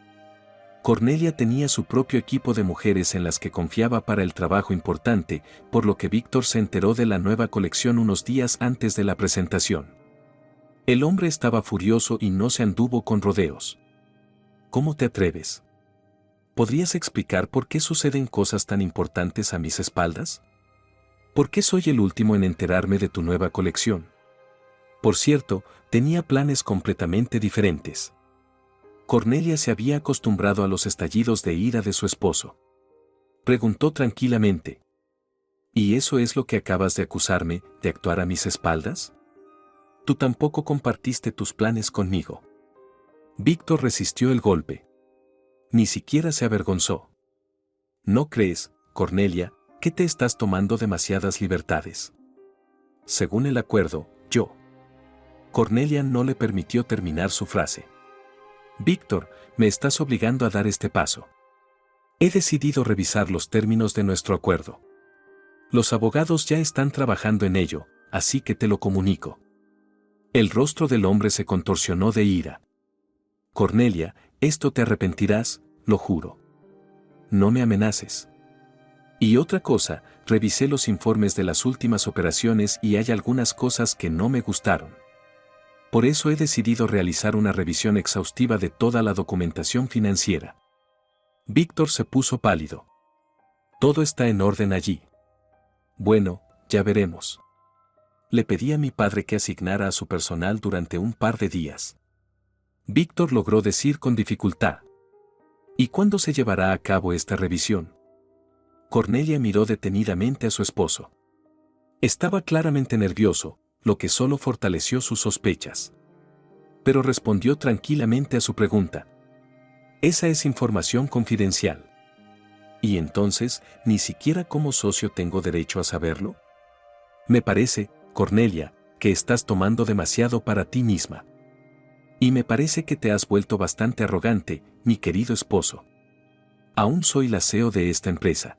Cornelia tenía su propio equipo de mujeres en las que confiaba para el trabajo importante, por lo que Víctor se enteró de la nueva colección unos días antes de la presentación. El hombre estaba furioso y no se anduvo con rodeos. ¿Cómo te atreves? ¿Podrías explicar por qué suceden cosas tan importantes a mis espaldas? ¿Por qué soy el último en enterarme de tu nueva colección? Por cierto, tenía planes completamente diferentes. Cornelia se había acostumbrado a los estallidos de ira de su esposo. Preguntó tranquilamente: ¿y eso es lo que acabas de acusarme, de actuar a mis espaldas? Tú tampoco compartiste tus planes conmigo. Víctor resistió el golpe. Ni siquiera se avergonzó. ¿No crees, Cornelia, que te estás tomando demasiadas libertades? Según el acuerdo, yo. Cornelia no le permitió terminar su frase. Víctor, me estás obligando a dar este paso. He decidido revisar los términos de nuestro acuerdo. Los abogados ya están trabajando en ello, así que te lo comunico. El rostro del hombre se contorsionó de ira. Cornelia, esto te arrepentirás, lo juro. No me amenaces. Y otra cosa, revisé los informes de las últimas operaciones y hay algunas cosas que no me gustaron. Por eso he decidido realizar una revisión exhaustiva de toda la documentación financiera. Víctor se puso pálido. Todo está en orden allí. Bueno, ya veremos. Le pedí a mi padre que asignara a su personal durante un par de días. Víctor logró decir con dificultad: ¿y cuándo se llevará a cabo esta revisión? Cornelia miró detenidamente a su esposo. Estaba claramente nervioso, lo que solo fortaleció sus sospechas. Pero respondió tranquilamente a su pregunta. Esa es información confidencial. ¿Y entonces, ni siquiera como socio tengo derecho a saberlo? Me parece, Cornelia, que estás tomando demasiado para ti misma. Y me parece que te has vuelto bastante arrogante, mi querido esposo. Aún soy la CEO de esta empresa.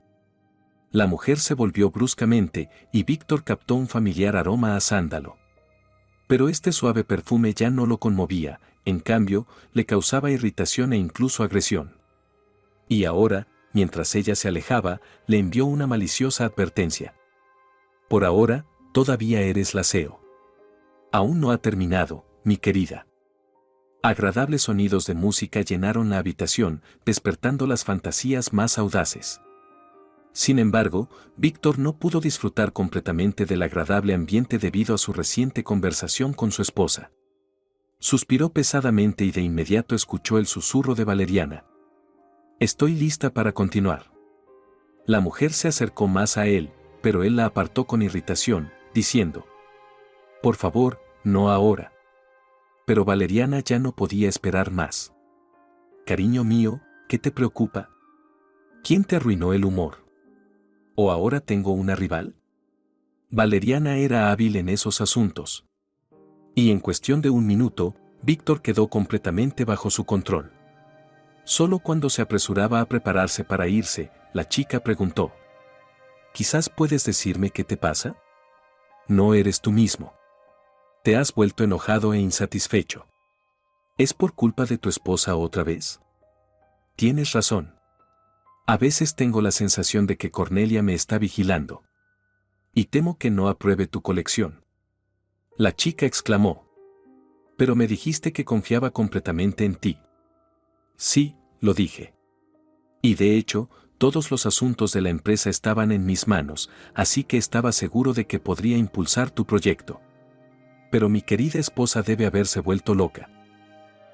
La mujer se volvió bruscamente y Víctor captó un familiar aroma a sándalo. Pero este suave perfume ya no lo conmovía, en cambio, le causaba irritación e incluso agresión. Y ahora, mientras ella se alejaba, le envió una maliciosa advertencia. Por ahora, todavía eres la CEO. Aún no ha terminado, mi querida. Agradables sonidos de música llenaron la habitación, despertando las fantasías más audaces. Sin embargo, Víctor no pudo disfrutar completamente del agradable ambiente debido a su reciente conversación con su esposa. Suspiró pesadamente y de inmediato escuchó el susurro de Valeriana. Estoy lista para continuar. La mujer se acercó más a él, pero él la apartó con irritación, diciendo: Por favor, no ahora. Pero Valeriana ya no podía esperar más. Cariño mío, ¿qué te preocupa? ¿Quién te arruinó el humor? ¿O ahora tengo una rival? Valeriana era hábil en esos asuntos. Y en cuestión de un minuto, Víctor quedó completamente bajo su control. Solo cuando se apresuraba a prepararse para irse, la chica preguntó: ¿Quizás puedes decirme qué te pasa? No eres tú mismo. Te has vuelto enojado e insatisfecho. ¿Es por culpa de tu esposa otra vez? Tienes razón. A veces tengo la sensación de que Cornelia me está vigilando. Y temo que no apruebe tu colección. La chica exclamó. Pero me dijiste que confiaba completamente en ti. Sí, lo dije. Y de hecho, todos los asuntos de la empresa estaban en mis manos, así que estaba seguro de que podría impulsar tu proyecto. Pero mi querida esposa debe haberse vuelto loca.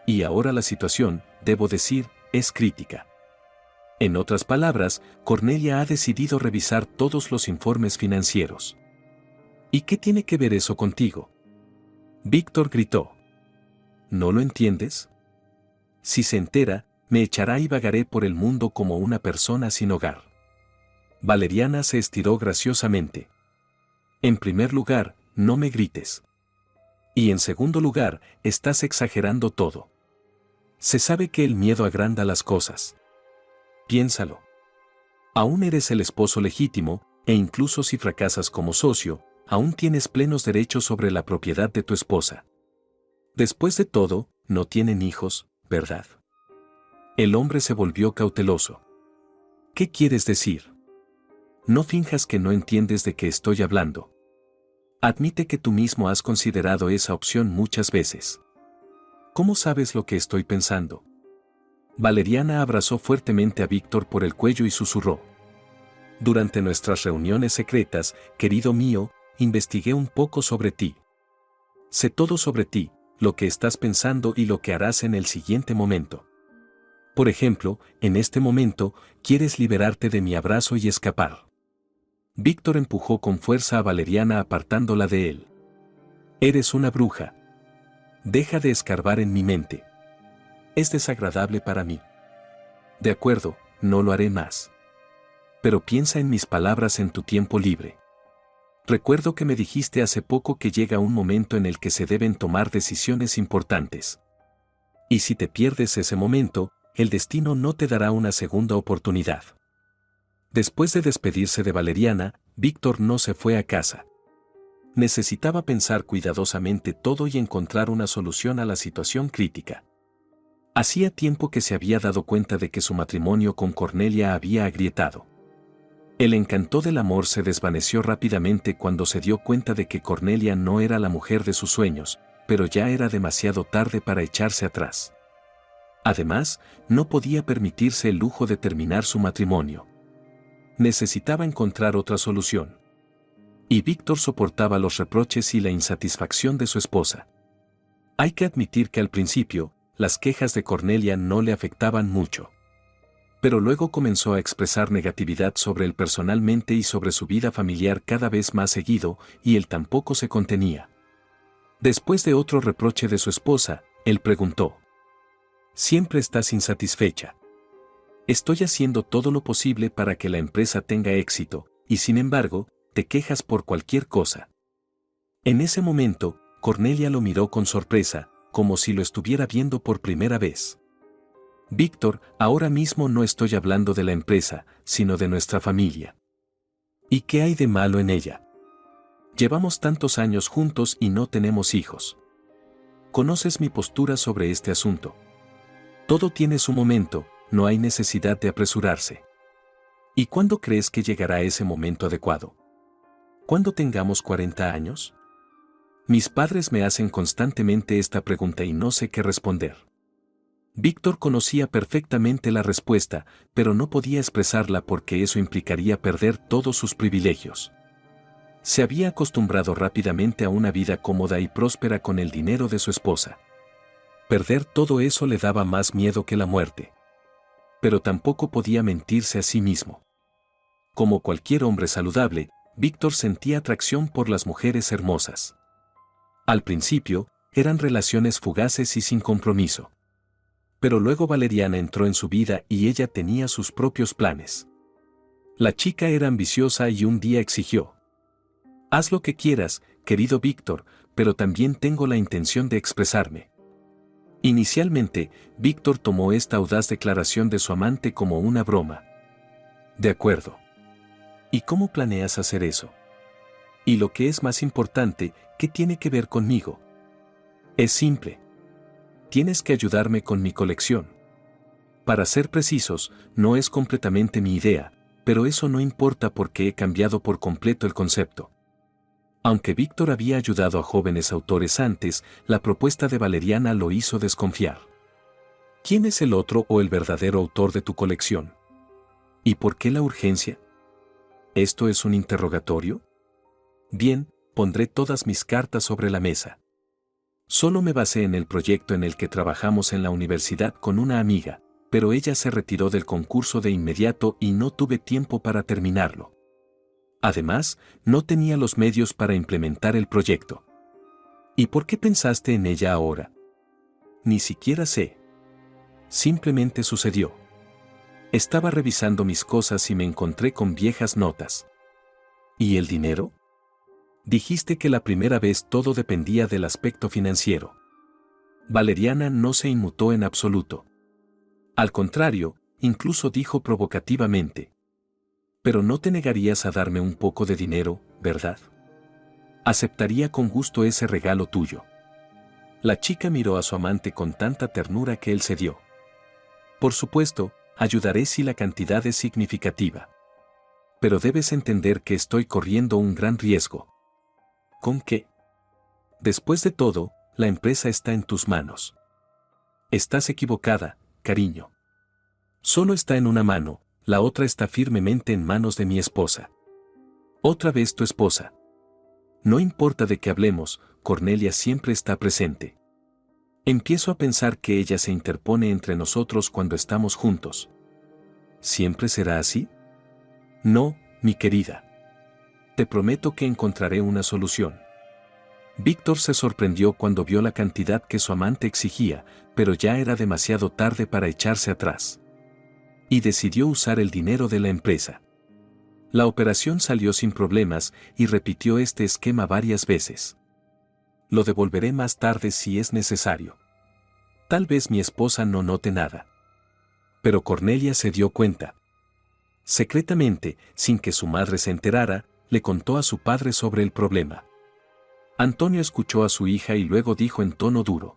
Y ahora la situación, debo decir, es crítica. En otras palabras, Cornelia ha decidido revisar todos los informes financieros. ¿Y qué tiene que ver eso contigo? Víctor gritó. ¿No lo entiendes? Si se entera, me echará y vagaré por el mundo como una persona sin hogar. Valeriana se estiró graciosamente. En primer lugar, no me grites. Y en segundo lugar, estás exagerando todo. Se sabe que el miedo agranda las cosas. Piénsalo. Aún eres el esposo legítimo, e incluso si fracasas como socio, aún tienes plenos derechos sobre la propiedad de tu esposa. Después de todo, no tienen hijos, ¿verdad? El hombre se volvió cauteloso. ¿Qué quieres decir? No finjas que no entiendes de qué estoy hablando. Admite que tú mismo has considerado esa opción muchas veces. ¿Cómo sabes lo que estoy pensando? Valeriana abrazó fuertemente a Víctor por el cuello y susurró. Durante nuestras reuniones secretas, querido mío, investigué un poco sobre ti. Sé todo sobre ti, lo que estás pensando y lo que harás en el siguiente momento. Por ejemplo, en este momento, quieres liberarte de mi abrazo y escapar. Víctor empujó con fuerza a Valeriana apartándola de él. Eres una bruja. Deja de escarbar en mi mente. Es desagradable para mí. De acuerdo, no lo haré más. Pero piensa en mis palabras en tu tiempo libre. Recuerdo que me dijiste hace poco que llega un momento en el que se deben tomar decisiones importantes. Y si te pierdes ese momento, el destino no te dará una segunda oportunidad. Después de despedirse de Valeriana, Víctor no se fue a casa. Necesitaba pensar cuidadosamente todo y encontrar una solución a la situación crítica. Hacía tiempo que se había dado cuenta de que su matrimonio con Cornelia había agrietado. El encanto del amor se desvaneció rápidamente cuando se dio cuenta de que Cornelia no era la mujer de sus sueños, pero ya era demasiado tarde para echarse atrás. Además, no podía permitirse el lujo de terminar su matrimonio. Necesitaba encontrar otra solución. Y Víctor soportaba los reproches y la insatisfacción de su esposa. Hay que admitir que al principio, las quejas de Cornelia no le afectaban mucho. Pero luego comenzó a expresar negatividad sobre él personalmente y sobre su vida familiar cada vez más seguido, y él tampoco se contenía. Después de otro reproche de su esposa, él preguntó: «¿Siempre estás insatisfecha? Estoy haciendo todo lo posible para que la empresa tenga éxito, y sin embargo, te quejas por cualquier cosa». En ese momento, Cornelia lo miró con sorpresa, como si lo estuviera viendo por primera vez. «Víctor, ahora mismo no estoy hablando de la empresa, sino de nuestra familia. ¿Y qué hay de malo en ella? Llevamos tantos años juntos y no tenemos hijos. Conoces mi postura sobre este asunto. Todo tiene su momento, no hay necesidad de apresurarse. ¿Y cuándo crees que llegará ese momento adecuado? ¿Cuándo tengamos 40 años? Mis padres me hacen constantemente esta pregunta y no sé qué responder». Víctor conocía perfectamente la respuesta, pero no podía expresarla porque eso implicaría perder todos sus privilegios. Se había acostumbrado rápidamente a una vida cómoda y próspera con el dinero de su esposa. Perder todo eso le daba más miedo que la muerte. Pero tampoco podía mentirse a sí mismo. Como cualquier hombre saludable, Víctor sentía atracción por las mujeres hermosas. Al principio, eran relaciones fugaces y sin compromiso. Pero luego Valeriana entró en su vida y ella tenía sus propios planes. La chica era ambiciosa y un día exigió: «Haz lo que quieras, querido Víctor, pero también tengo la intención de expresarme». Inicialmente, Víctor tomó esta audaz declaración de su amante como una broma. «De acuerdo. ¿Y cómo planeas hacer eso? Y lo que es más importante, ¿qué tiene que ver conmigo?» «Es simple. Tienes que ayudarme con mi colección. Para ser precisos, no es completamente mi idea, pero eso no importa porque he cambiado por completo el concepto». Aunque Víctor había ayudado a jóvenes autores antes, la propuesta de Valeriana lo hizo desconfiar. ¿Quién es el otro o el verdadero autor de tu colección? ¿Y por qué la urgencia? ¿Esto es un interrogatorio? Bien, pondré todas mis cartas sobre la mesa. Solo me basé en el proyecto en el que trabajamos en la universidad con una amiga, pero ella se retiró del concurso de inmediato y no tuve tiempo para terminarlo. Además, no tenía los medios para implementar el proyecto. ¿Y por qué pensaste en ella ahora? Ni siquiera sé. Simplemente sucedió. Estaba revisando mis cosas y me encontré con viejas notas. ¿Y el dinero? Dijiste que la primera vez todo dependía del aspecto financiero. Valeriana no se inmutó en absoluto. Al contrario, incluso dijo provocativamente: «Pero no te negarías a darme un poco de dinero, ¿verdad? Aceptaría con gusto ese regalo tuyo». La chica miró a su amante con tanta ternura que él cedió. «Por supuesto, ayudaré si la cantidad es significativa. Pero debes entender que estoy corriendo un gran riesgo». ¿Con qué? Después de todo, la empresa está en tus manos. Estás equivocada, cariño. Solo está en una mano, la otra está firmemente en manos de mi esposa. Otra vez tu esposa. No importa de qué hablemos, Cornelia siempre está presente. Empiezo a pensar que ella se interpone entre nosotros cuando estamos juntos. ¿Siempre será así? No, mi querida. Te prometo que encontraré una solución». Víctor se sorprendió cuando vio la cantidad que su amante exigía, pero ya era demasiado tarde para echarse atrás. Y decidió usar el dinero de la empresa. La operación salió sin problemas y repitió este esquema varias veces. «Lo devolveré más tarde si es necesario. Tal vez mi esposa no note nada». Pero Cornelia se dio cuenta. Secretamente, sin que su madre se enterara, le contó a su padre sobre el problema. Antonio escuchó a su hija y luego dijo en tono duro: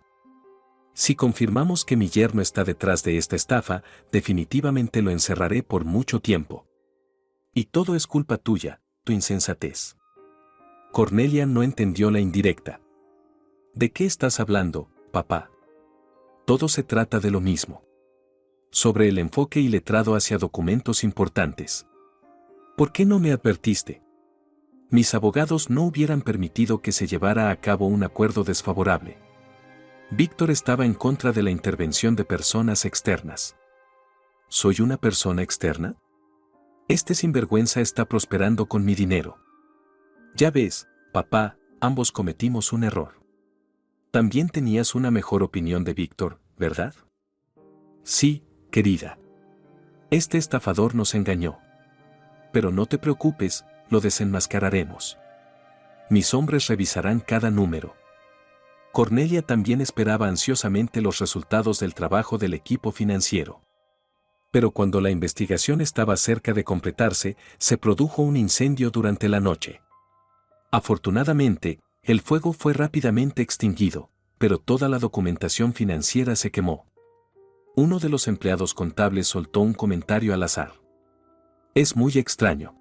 «Si confirmamos que mi yerno está detrás de esta estafa, definitivamente lo encerraré por mucho tiempo. Y todo es culpa tuya, tu insensatez». Cornelia no entendió la indirecta. «¿De qué estás hablando, papá? Todo se trata de lo mismo. Sobre el enfoque iletrado hacia documentos importantes. ¿Por qué no me advertiste? Mis abogados no hubieran permitido que se llevara a cabo un acuerdo desfavorable». Víctor estaba en contra de la intervención de personas externas. ¿Soy una persona externa? Este sinvergüenza está prosperando con mi dinero. Ya ves, papá, ambos cometimos un error. También tenías una mejor opinión de Víctor, ¿verdad? Sí, querida. Este estafador nos engañó. Pero no te preocupes, lo desenmascararemos. Mis hombres revisarán cada número. Cornelia también esperaba ansiosamente los resultados del trabajo del equipo financiero. Pero cuando la investigación estaba cerca de completarse, se produjo un incendio durante la noche. Afortunadamente, el fuego fue rápidamente extinguido, pero toda la documentación financiera se quemó. Uno de los empleados contables soltó un comentario al azar. Es muy extraño.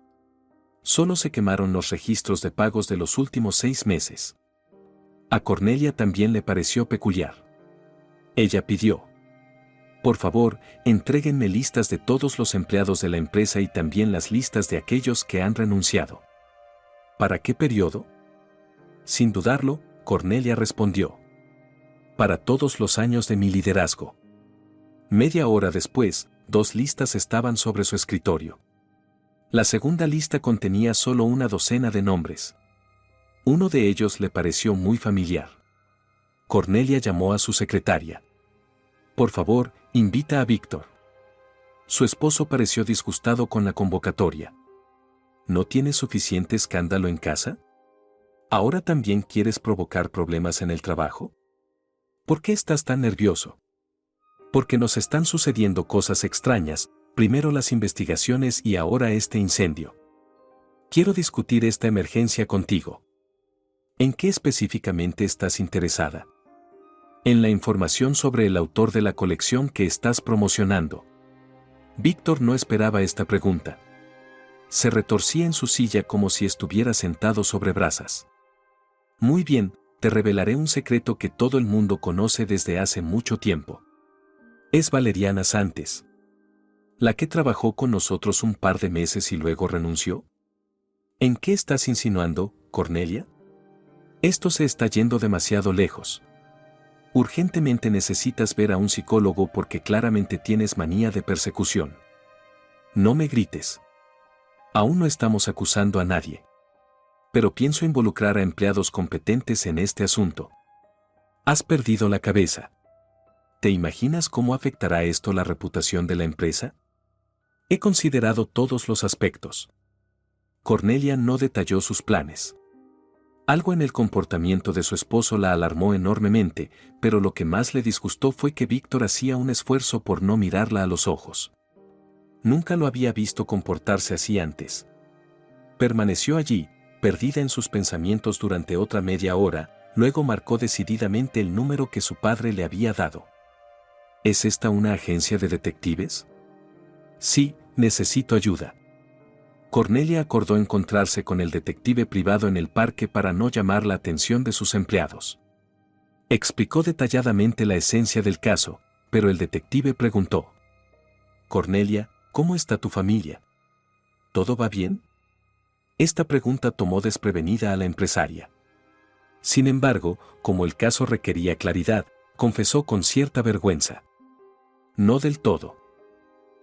Solo se quemaron los registros de pagos de los últimos 6 meses. A Cornelia también le pareció peculiar. Ella pidió: por favor, entréguenme listas de todos los empleados de la empresa y también las listas de aquellos que han renunciado. ¿Para qué periodo? Sin dudarlo, Cornelia respondió: para todos los años de mi liderazgo. Media hora después, 2 listas estaban sobre su escritorio. La segunda lista contenía solo una docena de nombres. Uno de ellos le pareció muy familiar. Cornelia llamó a su secretaria. Por favor, invita a Víctor. Su esposo pareció disgustado con la convocatoria. ¿No tienes suficiente escándalo en casa? ¿Ahora también quieres provocar problemas en el trabajo? ¿Por qué estás tan nervioso? Porque nos están sucediendo cosas extrañas, primero las investigaciones y ahora este incendio. Quiero discutir esta emergencia contigo. ¿En qué específicamente estás interesada? En la información sobre el autor de la colección que estás promocionando. Víctor no esperaba esta pregunta. Se retorcía en su silla como si estuviera sentado sobre brasas. Muy bien, te revelaré un secreto que todo el mundo conoce desde hace mucho tiempo. Es Valeriana Santos. ¿La que trabajó con nosotros un par de meses y luego renunció? ¿En qué estás insinuando, Cornelia? Esto se está yendo demasiado lejos. Urgentemente necesitas ver a un psicólogo porque claramente tienes manía de persecución. No me grites. Aún no estamos acusando a nadie. Pero pienso involucrar a empleados competentes en este asunto. Has perdido la cabeza. ¿Te imaginas cómo afectará esto la reputación de la empresa? He considerado todos los aspectos. Cornelia no detalló sus planes. Algo en el comportamiento de su esposo la alarmó enormemente, pero lo que más le disgustó fue que Víctor hacía un esfuerzo por no mirarla a los ojos. Nunca lo había visto comportarse así antes. Permaneció allí, perdida en sus pensamientos durante otra media hora, luego marcó decididamente el número que su padre le había dado. ¿Es esta una agencia de detectives? Sí, necesito ayuda. Cornelia acordó encontrarse con el detective privado en el parque para no llamar la atención de sus empleados. Explicó detalladamente la esencia del caso, pero el detective preguntó: Cornelia, ¿cómo está tu familia? ¿Todo va bien? Esta pregunta tomó desprevenida a la empresaria. Sin embargo, como el caso requería claridad, confesó con cierta vergüenza: no del todo.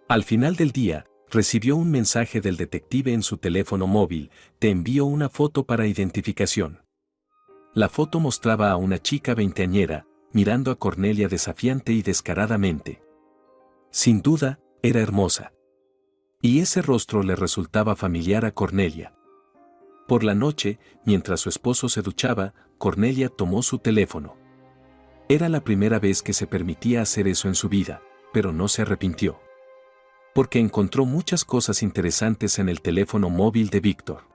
Al final del día, recibió un mensaje del detective en su teléfono móvil: te envío una foto para identificación. La foto mostraba a una chica veinteañera, mirando a Cornelia desafiante y descaradamente. Sin duda, era hermosa. Y ese rostro le resultaba familiar a Cornelia. Por la noche, mientras su esposo se duchaba, Cornelia tomó su teléfono. Era la primera vez que se permitía hacer eso en su vida, pero no se arrepintió. Porque encontró muchas cosas interesantes en el teléfono móvil de Víctor.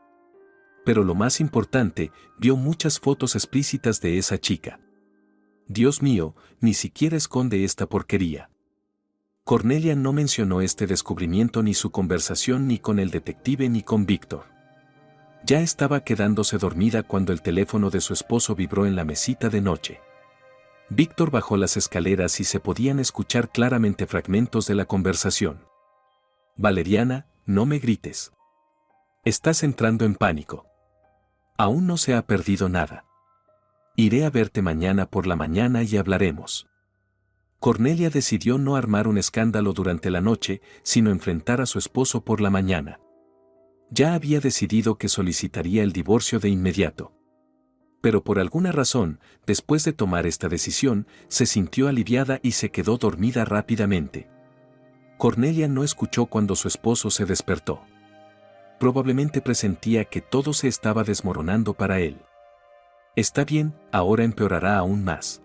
Pero lo más importante, vio muchas fotos explícitas de esa chica. Dios mío, ni siquiera esconde esta porquería. Cornelia no mencionó este descubrimiento ni su conversación ni con el detective ni con Víctor. Ya estaba quedándose dormida cuando el teléfono de su esposo vibró en la mesita de noche. Víctor bajó las escaleras y se podían escuchar claramente fragmentos de la conversación. Valeriana, no me grites. Estás entrando en pánico. Aún no se ha perdido nada. Iré a verte mañana por la mañana y hablaremos. Cornelia decidió no armar un escándalo durante la noche, sino enfrentar a su esposo por la mañana. Ya había decidido que solicitaría el divorcio de inmediato. Pero por alguna razón, después de tomar esta decisión, se sintió aliviada y se quedó dormida rápidamente. Cornelia no escuchó cuando su esposo se despertó. Probablemente presentía que todo se estaba desmoronando para él. Está bien, ahora empeorará aún más.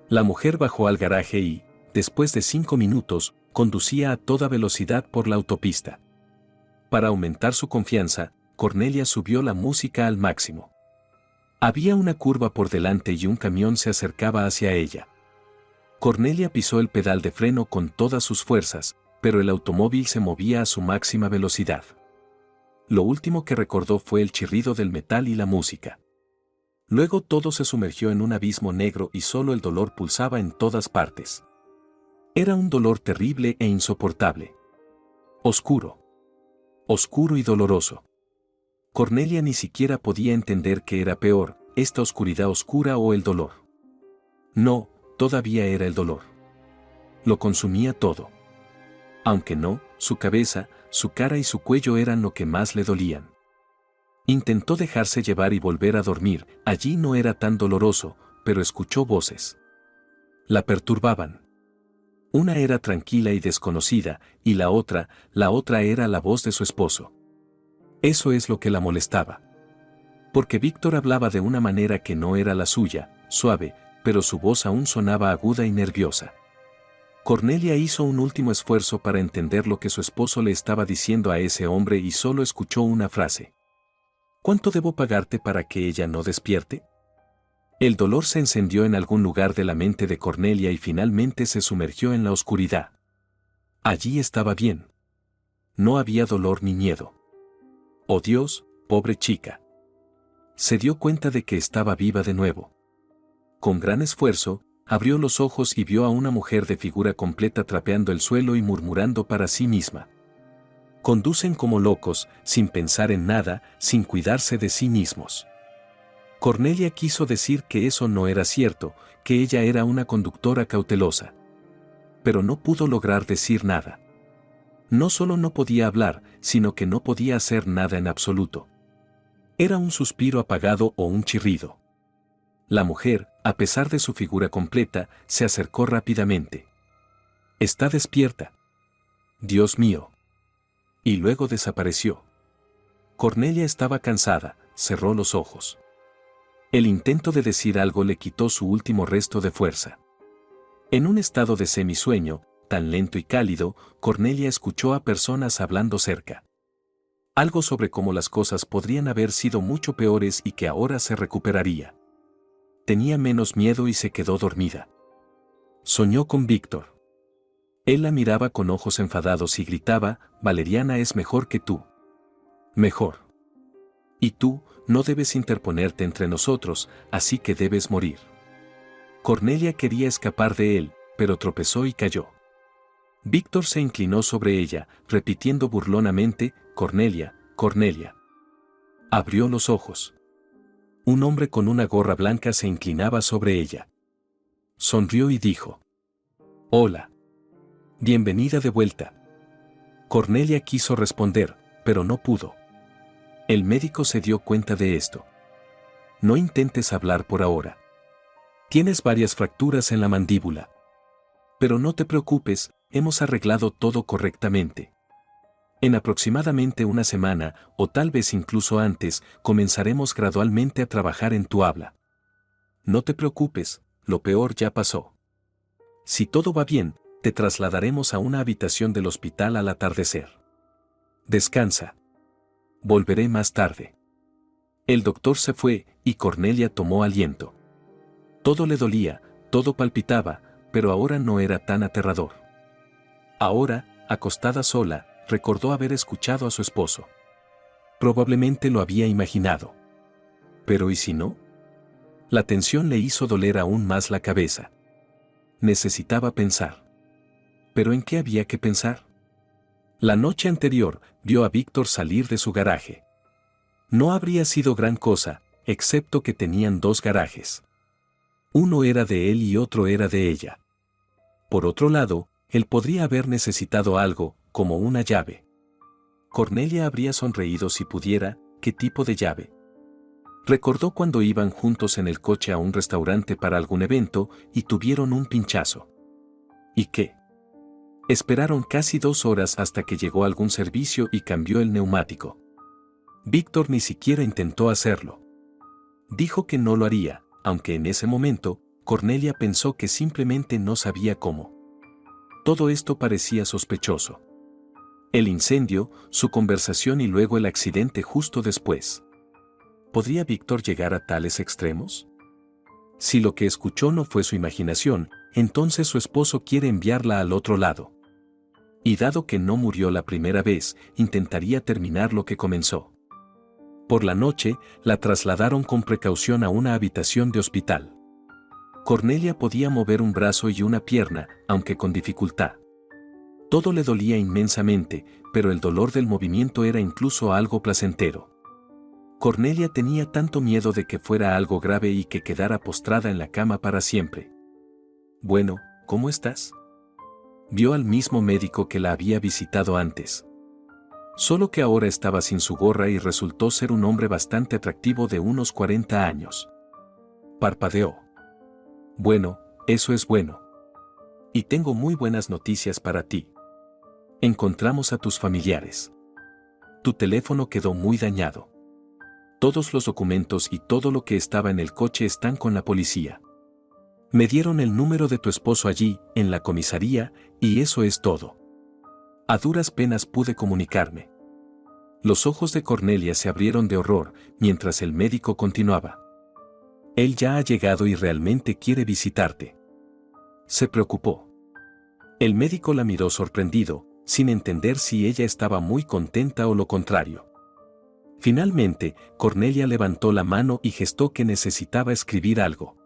La mujer bajó al garaje y, después de 5 minutos, conducía a toda velocidad por la autopista. Para aumentar su confianza, Cornelia subió la música al máximo. Había una curva por delante y un camión se acercaba hacia ella. Cornelia pisó el pedal de freno con todas sus fuerzas, pero el automóvil se movía a su máxima velocidad. Lo último que recordó fue el chirrido del metal y la música. Luego todo se sumergió en un abismo negro y solo el dolor pulsaba en todas partes. Era un dolor terrible e insoportable. Oscuro. Oscuro y doloroso. Cornelia ni siquiera podía entender qué era peor, esta oscuridad oscura o el dolor. No, todavía era el dolor. Lo consumía todo. Aunque no, su cabeza, su cara y su cuello eran lo que más le dolían. Intentó dejarse llevar y volver a dormir, allí no era tan doloroso, pero escuchó voces. La perturbaban. Una era tranquila y desconocida, y la otra era la voz de su esposo. Eso es lo que la molestaba. Porque Víctor hablaba de una manera que no era la suya, suave, pero su voz aún sonaba aguda y nerviosa. Cornelia hizo un último esfuerzo para entender lo que su esposo le estaba diciendo a ese hombre y solo escuchó una frase. ¿Cuánto debo pagarte para que ella no despierte? El dolor se encendió en algún lugar de la mente de Cornelia y finalmente se sumergió en la oscuridad. Allí estaba bien. No había dolor ni miedo. Oh Dios, pobre chica. Se dio cuenta de que estaba viva de nuevo. Con gran esfuerzo, abrió los ojos y vio a una mujer de figura completa trapeando el suelo y murmurando para sí misma. Conducen como locos, sin pensar en nada, sin cuidarse de sí mismos. Cornelia quiso decir que eso no era cierto, que ella era una conductora cautelosa. Pero no pudo lograr decir nada. No solo no podía hablar, sino que no podía hacer nada en absoluto. Era un suspiro apagado o un chirrido. La mujer, a pesar de su figura completa, se acercó rápidamente. «Está despierta. Dios mío». Y luego desapareció. Cornelia estaba cansada, cerró los ojos. El intento de decir algo le quitó su último resto de fuerza. En un estado de semisueño, tan lento y cálido, Cornelia escuchó a personas hablando cerca. Algo sobre cómo las cosas podrían haber sido mucho peores y que ahora se recuperaría. Tenía menos miedo y se quedó dormida. Soñó con Víctor. Él la miraba con ojos enfadados y gritaba, «Valeriana es mejor que tú. Mejor. Y tú, no debes interponerte entre nosotros, así que debes morir». Cornelia quería escapar de él, pero tropezó y cayó. Víctor se inclinó sobre ella, repitiendo burlonamente, «Cornelia, Cornelia». Abrió los ojos. Un hombre con una gorra blanca se inclinaba sobre ella. Sonrió y dijo, «Hola. Bienvenida de vuelta». Cornelia quiso responder, pero no pudo. El médico se dio cuenta de esto. «No intentes hablar por ahora. Tienes varias fracturas en la mandíbula. Pero no te preocupes, hemos arreglado todo correctamente. En aproximadamente una semana, o tal vez incluso antes, comenzaremos gradualmente a trabajar en tu habla. No te preocupes, lo peor ya pasó. Si todo va bien, te trasladaremos a una habitación del hospital al atardecer. Descansa. Volveré más tarde». El doctor se fue, y Cornelia tomó aliento. Todo le dolía, todo palpitaba, pero ahora no era tan aterrador. Ahora, acostada sola, recordó haber escuchado a su esposo. Probablemente lo había imaginado. Pero ¿y si no? La tensión le hizo doler aún más la cabeza. Necesitaba pensar. ¿Pero en qué había que pensar? La noche anterior, vio a Víctor salir de su garaje. No habría sido gran cosa, excepto que tenían 2 garajes. Uno era de él y otro era de ella. Por otro lado, él podría haber necesitado algo, como una llave. Cornelia habría sonreído si pudiera. ¿Qué tipo de llave? Recordó cuando iban juntos en el coche a un restaurante para algún evento y tuvieron un pinchazo. ¿Y qué? Esperaron casi 2 horas hasta que llegó algún servicio y cambió el neumático. Víctor ni siquiera intentó hacerlo. Dijo que no lo haría, aunque en ese momento, Cornelia pensó que simplemente no sabía cómo. Todo esto parecía sospechoso. El incendio, su conversación y luego el accidente justo después. ¿Podría Víctor llegar a tales extremos? Si lo que escuchó no fue su imaginación, entonces su esposo quiere enviarla al otro lado. Y dado que no murió la primera vez, intentaría terminar lo que comenzó. Por la noche, la trasladaron con precaución a una habitación de hospital. Cornelia podía mover un brazo y una pierna, aunque con dificultad. Todo le dolía inmensamente, pero el dolor del movimiento era incluso algo placentero. Cornelia tenía tanto miedo de que fuera algo grave y que quedara postrada en la cama para siempre. Bueno, ¿cómo estás? Vio al mismo médico que la había visitado antes. Solo que ahora estaba sin su gorra y resultó ser un hombre bastante atractivo de unos 40 años. Parpadeó. Bueno, eso es bueno. Y tengo muy buenas noticias para ti. Encontramos a tus familiares. Tu teléfono quedó muy dañado. Todos los documentos y todo lo que estaba en el coche están con la policía. Me dieron el número de tu esposo allí, en la comisaría, y eso es todo. A duras penas pude comunicarme. Los ojos de Cornelia se abrieron de horror, mientras el médico continuaba. Él ya ha llegado y realmente quiere visitarte. Se preocupó. El médico la miró sorprendido, sin entender si ella estaba muy contenta o lo contrario. Finalmente, Cornelia levantó la mano y gestó que necesitaba escribir algo.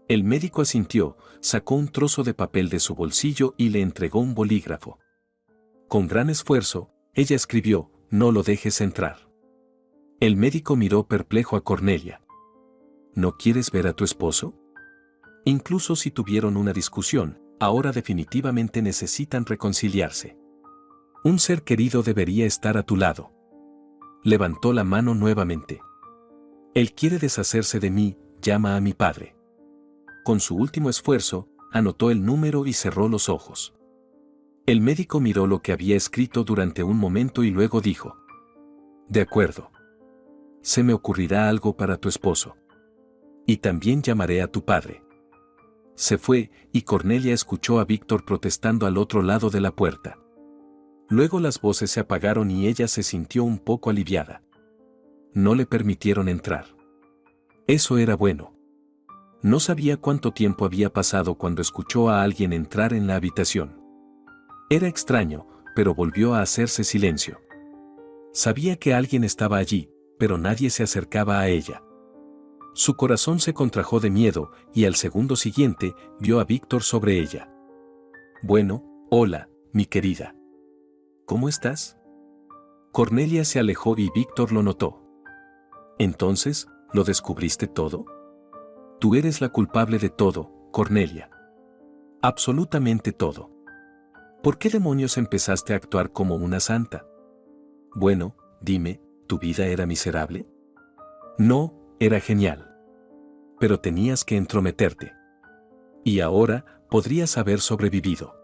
El médico asintió, sacó un trozo de papel de su bolsillo y le entregó un bolígrafo. Con gran esfuerzo, ella escribió, «No lo dejes entrar». El médico miró perplejo a Cornelia. ¿No quieres ver a tu esposo? Incluso si tuvieron una discusión, ahora definitivamente necesitan reconciliarse. Un ser querido debería estar a tu lado. Levantó la mano nuevamente. Él quiere deshacerse de mí, llama a mi padre. Con su último esfuerzo, anotó el número y cerró los ojos. El médico miró lo que había escrito durante un momento y luego dijo: «De acuerdo. Se me ocurrirá algo para tu esposo. Y también llamaré a tu padre». Se fue, y Cornelia escuchó a Víctor protestando al otro lado de la puerta. Luego las voces se apagaron y ella se sintió un poco aliviada. No le permitieron entrar. Eso era bueno. No sabía cuánto tiempo había pasado cuando escuchó a alguien entrar en la habitación. Era extraño, pero volvió a hacerse silencio. Sabía que alguien estaba allí, pero nadie se acercaba a ella. Su corazón se contrajo de miedo, y al segundo siguiente, vio a Víctor sobre ella. «Bueno, hola, mi querida. ¿Cómo estás?» Cornelia se alejó y Víctor lo notó. «¿Entonces, lo descubriste todo? Tú eres la culpable de todo, Cornelia. Absolutamente todo. ¿Por qué demonios empezaste a actuar como una santa? Bueno, dime, ¿tu vida era miserable?» «No, era genial. Pero tenías que entrometerte. Y ahora, podrías haber sobrevivido.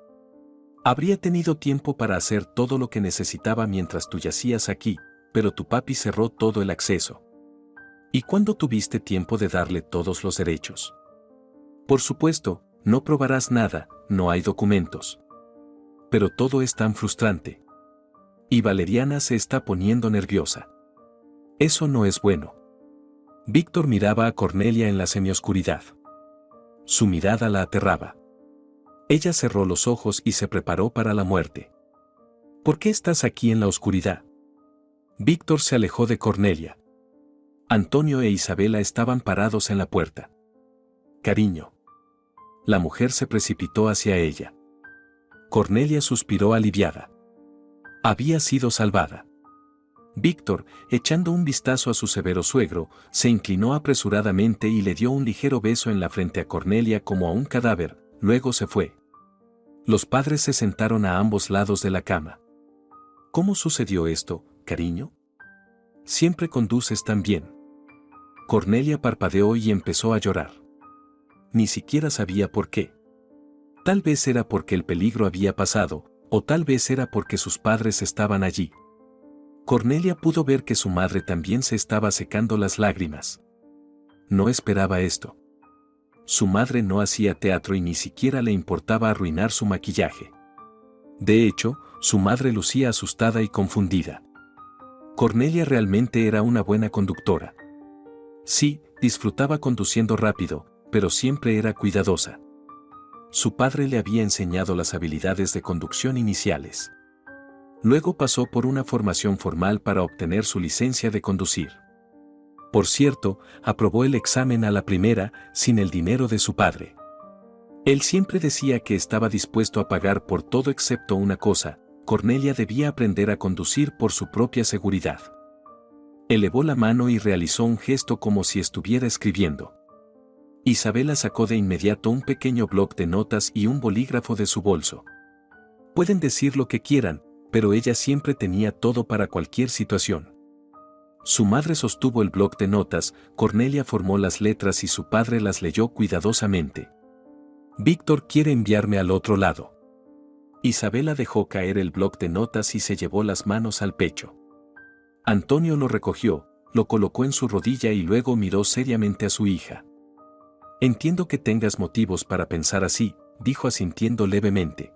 Habría tenido tiempo para hacer todo lo que necesitaba mientras tú yacías aquí, pero tu papi cerró todo el acceso. ¿Y cuándo tuviste tiempo de darle todos los derechos? Por supuesto, no probarás nada, no hay documentos. Pero todo es tan frustrante. Y Valeriana se está poniendo nerviosa. Eso no es bueno». Víctor miraba a Cornelia en la semioscuridad. Su mirada la aterraba. Ella cerró los ojos y se preparó para la muerte. ¿Por qué estás aquí en la oscuridad? Víctor se alejó de Cornelia. Antonio e Isabela estaban parados en la puerta. «Cariño». La mujer se precipitó hacia ella. Cornelia suspiró aliviada. Había sido salvada. Víctor, echando un vistazo a su severo suegro, se inclinó apresuradamente y le dio un ligero beso en la frente a Cornelia como a un cadáver, luego se fue. Los padres se sentaron a ambos lados de la cama. ¿Cómo sucedió esto, cariño? Siempre conduces tan bien. Cornelia parpadeó y empezó a llorar. Ni siquiera sabía por qué. Tal vez era porque el peligro había pasado, o tal vez era porque sus padres estaban allí. Cornelia pudo ver que su madre también se estaba secando las lágrimas. No esperaba esto. Su madre no hacía teatro y ni siquiera le importaba arruinar su maquillaje. De hecho, su madre lucía asustada y confundida. Cornelia realmente era una buena conductora. Sí, disfrutaba conduciendo rápido, pero siempre era cuidadosa. Su padre le había enseñado las habilidades de conducción iniciales. Luego pasó por una formación formal para obtener su licencia de conducir. Por cierto, aprobó el examen a la primera, sin el dinero de su padre. Él siempre decía que estaba dispuesto a pagar por todo excepto una cosa: Cornelia debía aprender a conducir por su propia seguridad. Elevó la mano y realizó un gesto como si estuviera escribiendo. Isabela sacó de inmediato un pequeño bloc de notas y un bolígrafo de su bolso. Pueden decir lo que quieran, pero ella siempre tenía todo para cualquier situación. Su madre sostuvo el bloc de notas, Cornelia formó las letras y su padre las leyó cuidadosamente. Víctor quiere enviarme al otro lado. Isabela dejó caer el bloc de notas y se llevó las manos al pecho. Antonio lo recogió, lo colocó en su rodilla y luego miró seriamente a su hija. Entiendo que tengas motivos para pensar así, dijo asintiendo levemente.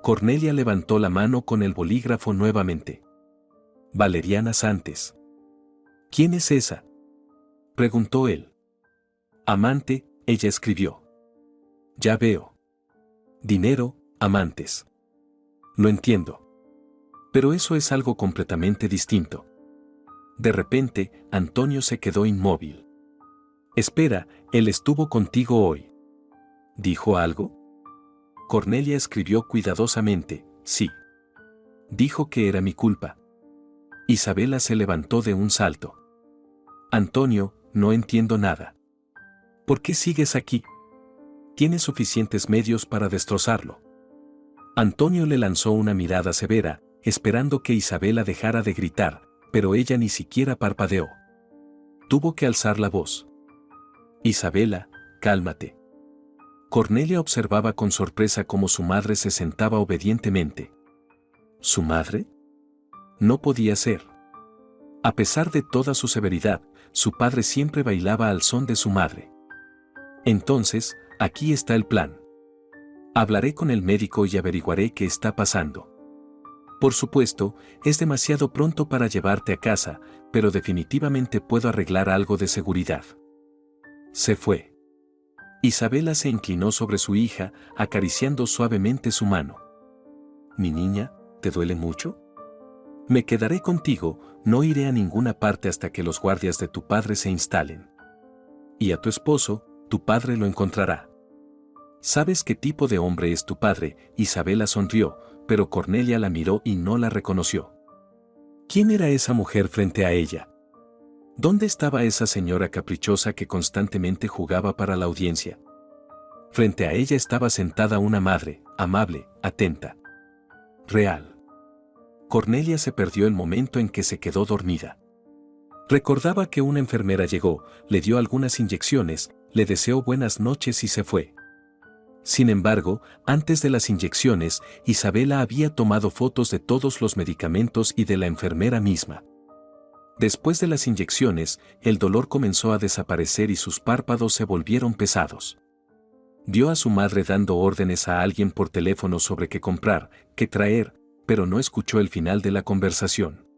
Cornelia levantó la mano con el bolígrafo nuevamente. Valeriana Santos. ¿Quién es esa?, preguntó él. Amante, ella escribió. Ya veo. Dinero, amantes. Lo entiendo. Pero eso es algo completamente distinto. De repente, Antonio se quedó inmóvil. Espera, él estuvo contigo hoy. ¿Dijo algo? Cornelia escribió cuidadosamente, sí. Dijo que era mi culpa. Isabela se levantó de un salto. Antonio, no entiendo nada. ¿Por qué sigues aquí? Tienes suficientes medios para destrozarlo. Antonio le lanzó una mirada severa, esperando que Isabela dejara de gritar, pero ella ni siquiera parpadeó. Tuvo que alzar la voz. Isabela, cálmate. Cornelia observaba con sorpresa cómo su madre se sentaba obedientemente. ¿Su madre? No podía ser. A pesar de toda su severidad, su padre siempre bailaba al son de su madre. Entonces, aquí está el plan. Hablaré con el médico y averiguaré qué está pasando. Por supuesto, es demasiado pronto para llevarte a casa, pero definitivamente puedo arreglar algo de seguridad. Se fue. Isabela se inclinó sobre su hija, acariciando suavemente su mano. Mi niña, ¿te duele mucho? Me quedaré contigo, no iré a ninguna parte hasta que los guardias de tu padre se instalen. Y a tu esposo, tu padre lo encontrará. ¿Sabes qué tipo de hombre es tu padre? Isabela sonrió, pero Cornelia la miró y no la reconoció. ¿Quién era esa mujer frente a ella? ¿Dónde estaba esa señora caprichosa que constantemente jugaba para la audiencia? Frente a ella estaba sentada una madre, amable, atenta. Real. Cornelia se perdió el momento en que se quedó dormida. Recordaba que una enfermera llegó, le dio algunas inyecciones, le deseó buenas noches y se fue. Sin embargo, antes de las inyecciones, Isabela había tomado fotos de todos los medicamentos y de la enfermera misma. Después de las inyecciones, el dolor comenzó a desaparecer y sus párpados se volvieron pesados. Vio a su madre dando órdenes a alguien por teléfono sobre qué comprar, qué traer, pero no escuchó el final de la conversación.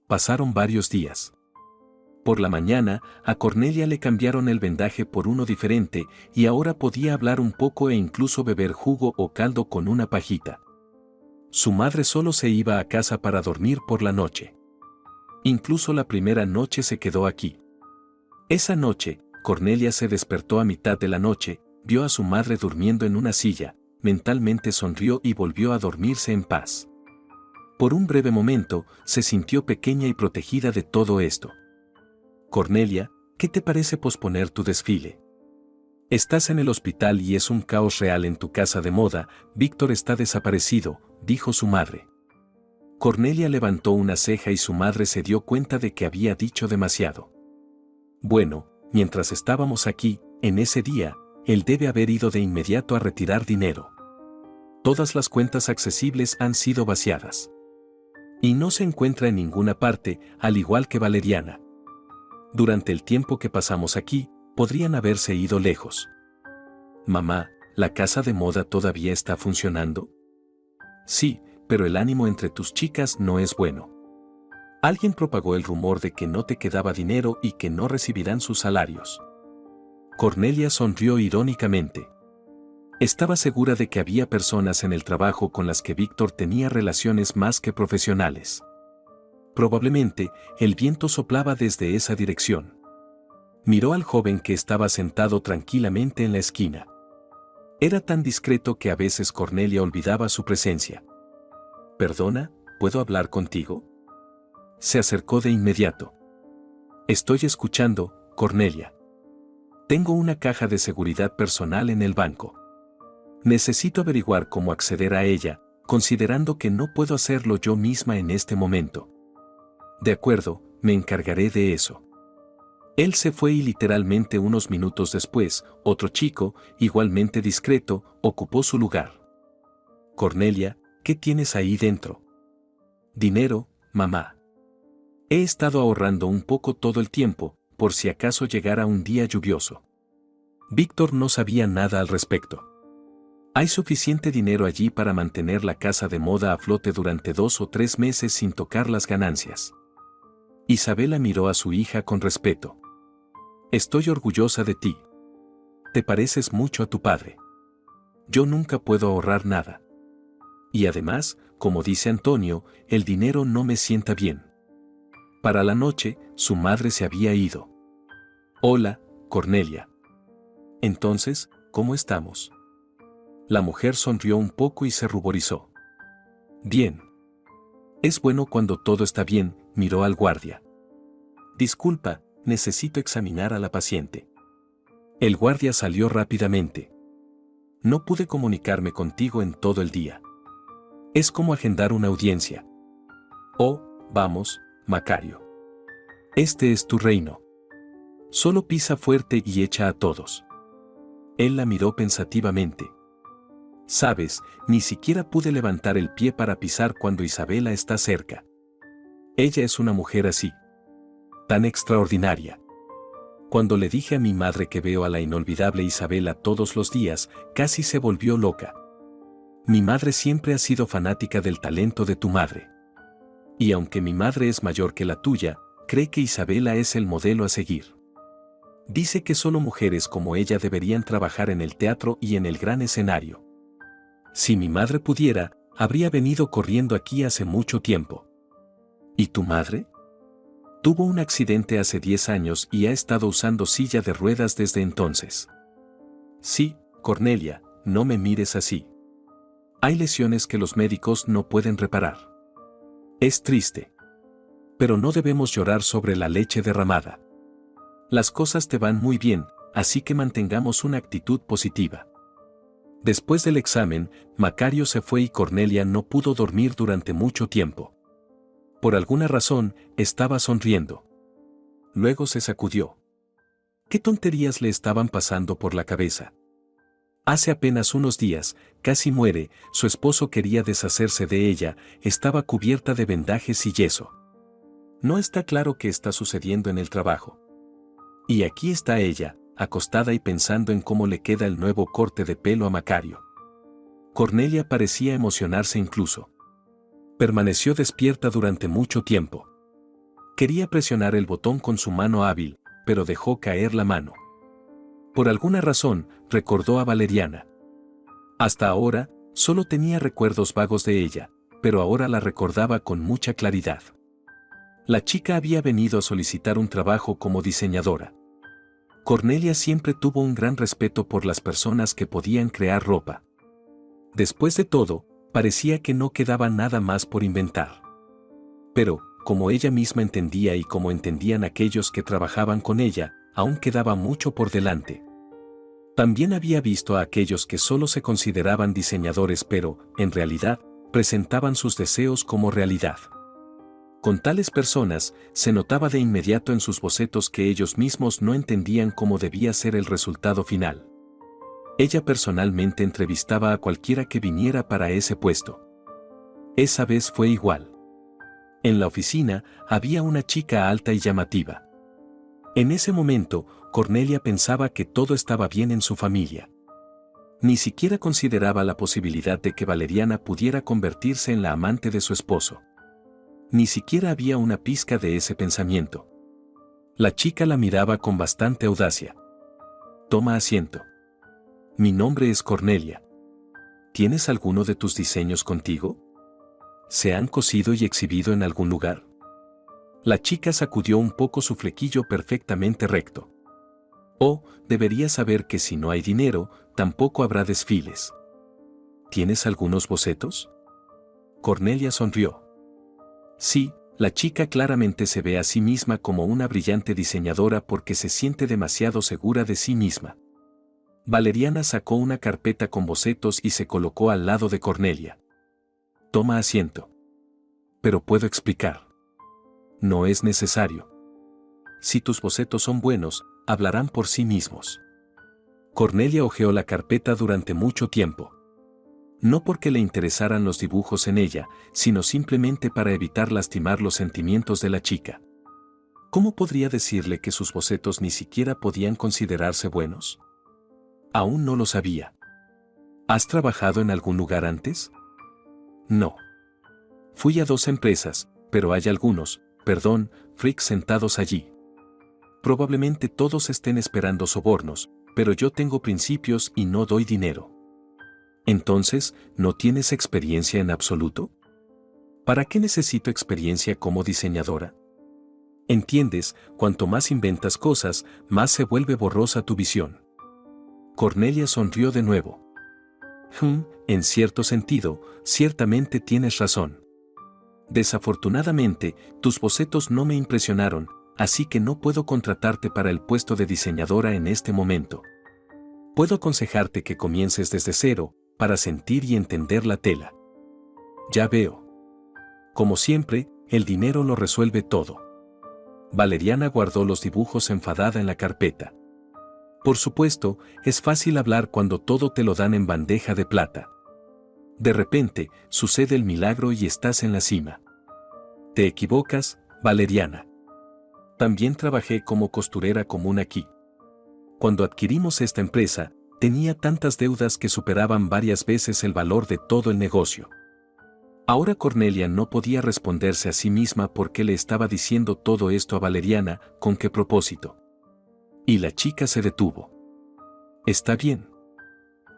Pasaron varios días. Por la mañana, a Cornelia le cambiaron el vendaje por uno diferente y ahora podía hablar un poco e incluso beber jugo o caldo con una pajita. Su madre solo se iba a casa para dormir por la noche. Incluso la primera noche se quedó aquí. Esa noche, Cornelia se despertó a mitad de la noche, vio a su madre durmiendo en una silla, mentalmente sonrió y volvió a dormirse en paz. Por un breve momento, se sintió pequeña y protegida de todo esto. Cornelia, ¿qué te parece posponer tu desfile? Estás en el hospital y es un caos real en tu casa de moda. Víctor está desaparecido, dijo su madre. Cornelia levantó una ceja y su madre se dio cuenta de que había dicho demasiado. Bueno, mientras estábamos aquí, en ese día, él debe haber ido de inmediato a retirar dinero. Todas las cuentas accesibles han sido vaciadas. Y no se encuentra en ninguna parte, al igual que Valeriana. Durante el tiempo que pasamos aquí, podrían haberse ido lejos. Mamá, ¿la casa de moda todavía está funcionando? Sí, pero el ánimo entre tus chicas no es bueno. Alguien propagó el rumor de que no te quedaba dinero y que no recibirán sus salarios. Cornelia sonrió irónicamente. Estaba segura de que había personas en el trabajo con las que Víctor tenía relaciones más que profesionales. Probablemente, el viento soplaba desde esa dirección. Miró al joven que estaba sentado tranquilamente en la esquina. Era tan discreto que a veces Cornelia olvidaba su presencia. «Perdona, ¿puedo hablar contigo?». Se acercó de inmediato. «Estoy escuchando, Cornelia. Tengo una caja de seguridad personal en el banco. Necesito averiguar cómo acceder a ella, considerando que no puedo hacerlo yo misma en este momento». «De acuerdo, me encargaré de eso». Él se fue y literalmente unos minutos después, otro chico, igualmente discreto, ocupó su lugar. «Cornelia, ¿qué tienes ahí dentro?». «Dinero, mamá. He estado ahorrando un poco todo el tiempo, por si acaso llegara un día lluvioso». Víctor no sabía nada al respecto. Hay suficiente dinero allí para mantener la casa de moda a flote durante 2 o 3 meses sin tocar las ganancias. Isabela miró a su hija con respeto. «Estoy orgullosa de ti. Te pareces mucho a tu padre. Yo nunca puedo ahorrar nada. Y además, como dice Antonio, el dinero no me sienta bien». Para la noche, su madre se había ido. «Hola, Cornelia. Entonces, ¿cómo estamos?». La mujer sonrió un poco y se ruborizó. «Bien». «Es bueno cuando todo está bien», miró al guardia. «Disculpa, necesito examinar a la paciente». El guardia salió rápidamente. «No pude comunicarme contigo en todo el día. Es como agendar una audiencia». «Oh, vamos, Macario. Este es tu reino. Solo pisa fuerte y echa a todos». Él la miró pensativamente. «Sabes, ni siquiera pude levantar el pie para pisar cuando Isabela está cerca. Ella es una mujer así. Tan extraordinaria. Cuando le dije a mi madre que veo a la inolvidable Isabela todos los días, casi se volvió loca. Mi madre siempre ha sido fanática del talento de tu madre. Y aunque mi madre es mayor que la tuya, cree que Isabela es el modelo a seguir. Dice que solo mujeres como ella deberían trabajar en el teatro y en el gran escenario. Si mi madre pudiera, habría venido corriendo aquí hace mucho tiempo». «¿Y tu madre?». «Tuvo un accidente hace 10 años y ha estado usando silla de ruedas desde entonces». «Sí, Cornelia, no me mires así. Hay lesiones que los médicos no pueden reparar. Es triste. Pero no debemos llorar sobre la leche derramada. Las cosas te van muy bien, así que mantengamos una actitud positiva». Después del examen, Macario se fue y Cornelia no pudo dormir durante mucho tiempo. Por alguna razón, estaba sonriendo. Luego se sacudió. ¿Qué tonterías le estaban pasando por la cabeza? Hace apenas unos días, casi muere, su esposo quería deshacerse de ella, estaba cubierta de vendajes y yeso. No está claro qué está sucediendo en el trabajo. Y aquí está ella, acostada y pensando en cómo le queda el nuevo corte de pelo a Macario. Cornelia parecía emocionarse incluso. Permaneció despierta durante mucho tiempo. Quería presionar el botón con su mano hábil, pero dejó caer la mano. Por alguna razón, recordó a Valeriana. Hasta ahora, solo tenía recuerdos vagos de ella, pero ahora la recordaba con mucha claridad. La chica había venido a solicitar un trabajo como diseñadora. Cornelia siempre tuvo un gran respeto por las personas que podían crear ropa. Después de todo, parecía que no quedaba nada más por inventar. Pero, como ella misma entendía y como entendían aquellos que trabajaban con ella, aún quedaba mucho por delante. También había visto a aquellos que solo se consideraban diseñadores pero, en realidad, presentaban sus deseos como realidad. Con tales personas, se notaba de inmediato en sus bocetos que ellos mismos no entendían cómo debía ser el resultado final. Ella personalmente entrevistaba a cualquiera que viniera para ese puesto. Esa vez fue igual. En la oficina había una chica alta y llamativa. En ese momento, Cornelia pensaba que todo estaba bien en su familia. Ni siquiera consideraba la posibilidad de que Valeriana pudiera convertirse en la amante de su esposo. Ni siquiera había una pizca de ese pensamiento. La chica la miraba con bastante audacia. Toma asiento. Mi nombre es Cornelia. ¿Tienes alguno de tus diseños contigo? ¿Se han cosido y exhibido en algún lugar? La chica sacudió un poco su flequillo perfectamente recto. Oh, deberías saber que si no hay dinero, tampoco habrá desfiles. ¿Tienes algunos bocetos? Cornelia sonrió. Sí, la chica claramente se ve a sí misma como una brillante diseñadora porque se siente demasiado segura de sí misma. Valeriana sacó una carpeta con bocetos y se colocó al lado de Cornelia. Toma asiento. Pero puedo explicar. No es necesario. Si tus bocetos son buenos, hablarán por sí mismos. Cornelia hojeó la carpeta durante mucho tiempo. No porque le interesaran los dibujos en ella, sino simplemente para evitar lastimar los sentimientos de la chica. ¿Cómo podría decirle que sus bocetos ni siquiera podían considerarse buenos? Aún no lo sabía. ¿Has trabajado en algún lugar antes? No. Fui a 2 empresas, pero hay algunos, freaks sentados allí. Probablemente todos estén esperando sobornos, pero yo tengo principios y no doy dinero. Entonces, ¿no tienes experiencia en absoluto? ¿Para qué necesito experiencia como diseñadora? Entiendes, cuanto más inventas cosas, más se vuelve borrosa tu visión. Cornelia sonrió de nuevo. En cierto sentido, ciertamente tienes razón. Desafortunadamente, tus bocetos no me impresionaron, así que no puedo contratarte para el puesto de diseñadora en este momento. Puedo aconsejarte que comiences desde cero, para sentir y entender la tela. Ya veo. Como siempre, el dinero lo resuelve todo. Valeriana guardó los dibujos enfadada en la carpeta. Por supuesto, es fácil hablar cuando todo te lo dan en bandeja de plata. De repente, sucede el milagro y estás en la cima. Te equivocas, Valeriana. También trabajé como costurera común aquí. Cuando adquirimos esta empresa, tenía tantas deudas que superaban varias veces el valor de todo el negocio. Ahora Cornelia no podía responderse a sí misma por qué le estaba diciendo todo esto a Valeriana, con qué propósito. Y la chica se detuvo. Está bien.